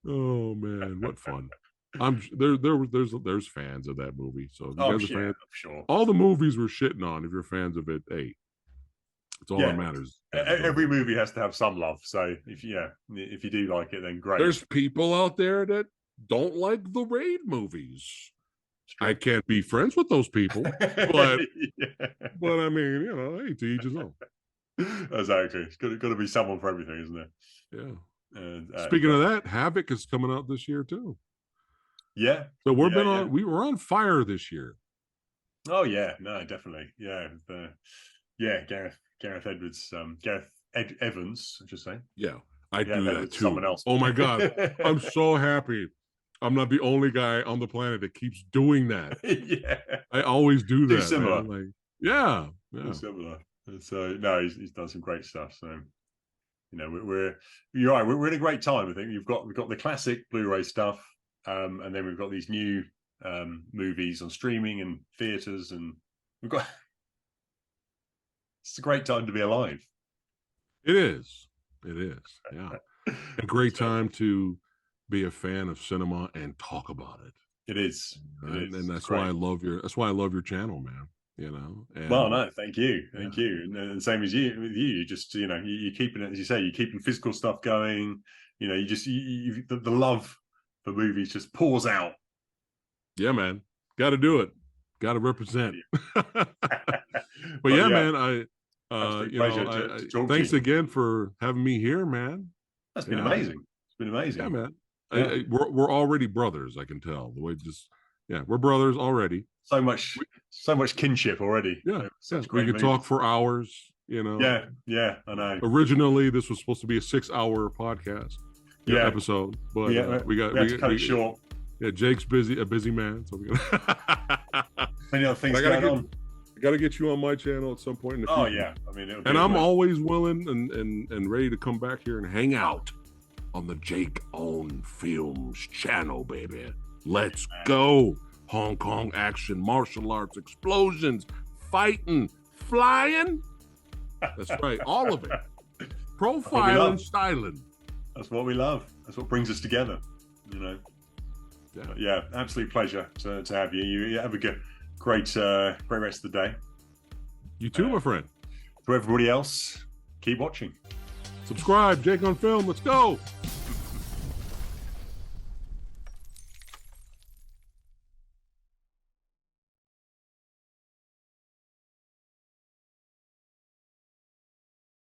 Oh man, what fun! There's fans of that movie. So if you guys are fans,
sure.
All the movies we're shitting on. If you're fans of it, hey, it's all that matters.
Every movie has to have some love. So if you do like it, then great.
There's people out there that don't like the Raid movies. I can't be friends with those people, but I mean, hey, to each his own.
Exactly. It's got to be someone for everything, isn't it?
Yeah. And speaking of that, Havoc is coming out this year too.
Yeah.
So we were on fire this year.
Oh yeah, no, definitely. Yeah. Gareth Edwards, Evans, I should say.
Yeah, I do that too.
Someone else.
Oh my God. I'm so happy. I'm not the only guy on the planet that keeps doing that.
Yeah.
I always do that.
Similar.
Like, yeah.
Similar. So no, he's done some great stuff. So you're right. We're in a great time. I think we've got the classic Blu-ray stuff, and then we've got these new movies on streaming and theaters, and We've got. It's a great time to be alive.
It is. It is. Yeah. A great time to be a fan of cinema and talk about it.
It is.
And that's why I love your channel, man. You know. And,
well, no, thank you. And same as you with you. You just, you know, you're keeping it, as you say, you're keeping physical stuff going. You know, the love for movies just pours out.
Yeah, man. Got to do it. Got to represent. But yeah, man, thanks again for having me here, man.
That's been amazing. It's been amazing.
Yeah, man. Yeah. We're already brothers. I can tell the way. We're brothers already.
So much kinship already.
Yeah, we could talk for hours. You know.
Yeah, I know.
Originally, this was supposed to be a 6-hour podcast. Episode, but we have to cut it short. Yeah, Jake's a busy man, so we got
many other things going on.
I got to get you on my channel at some point in the future.
Oh yeah, I mean,
and I'm always willing and ready to come back here and hang out on the Jake Own Films channel, baby. Let's go. Hong Kong action, martial arts, explosions, fighting, flying. That's right, all of it. Profiling, styling.
That's what we love. That's what brings us together. You know. Yeah, absolute pleasure to have you. You have a great rest of the day.
You too, my friend.
To everybody else, keep watching.
Subscribe, Jake on Film. Let's go.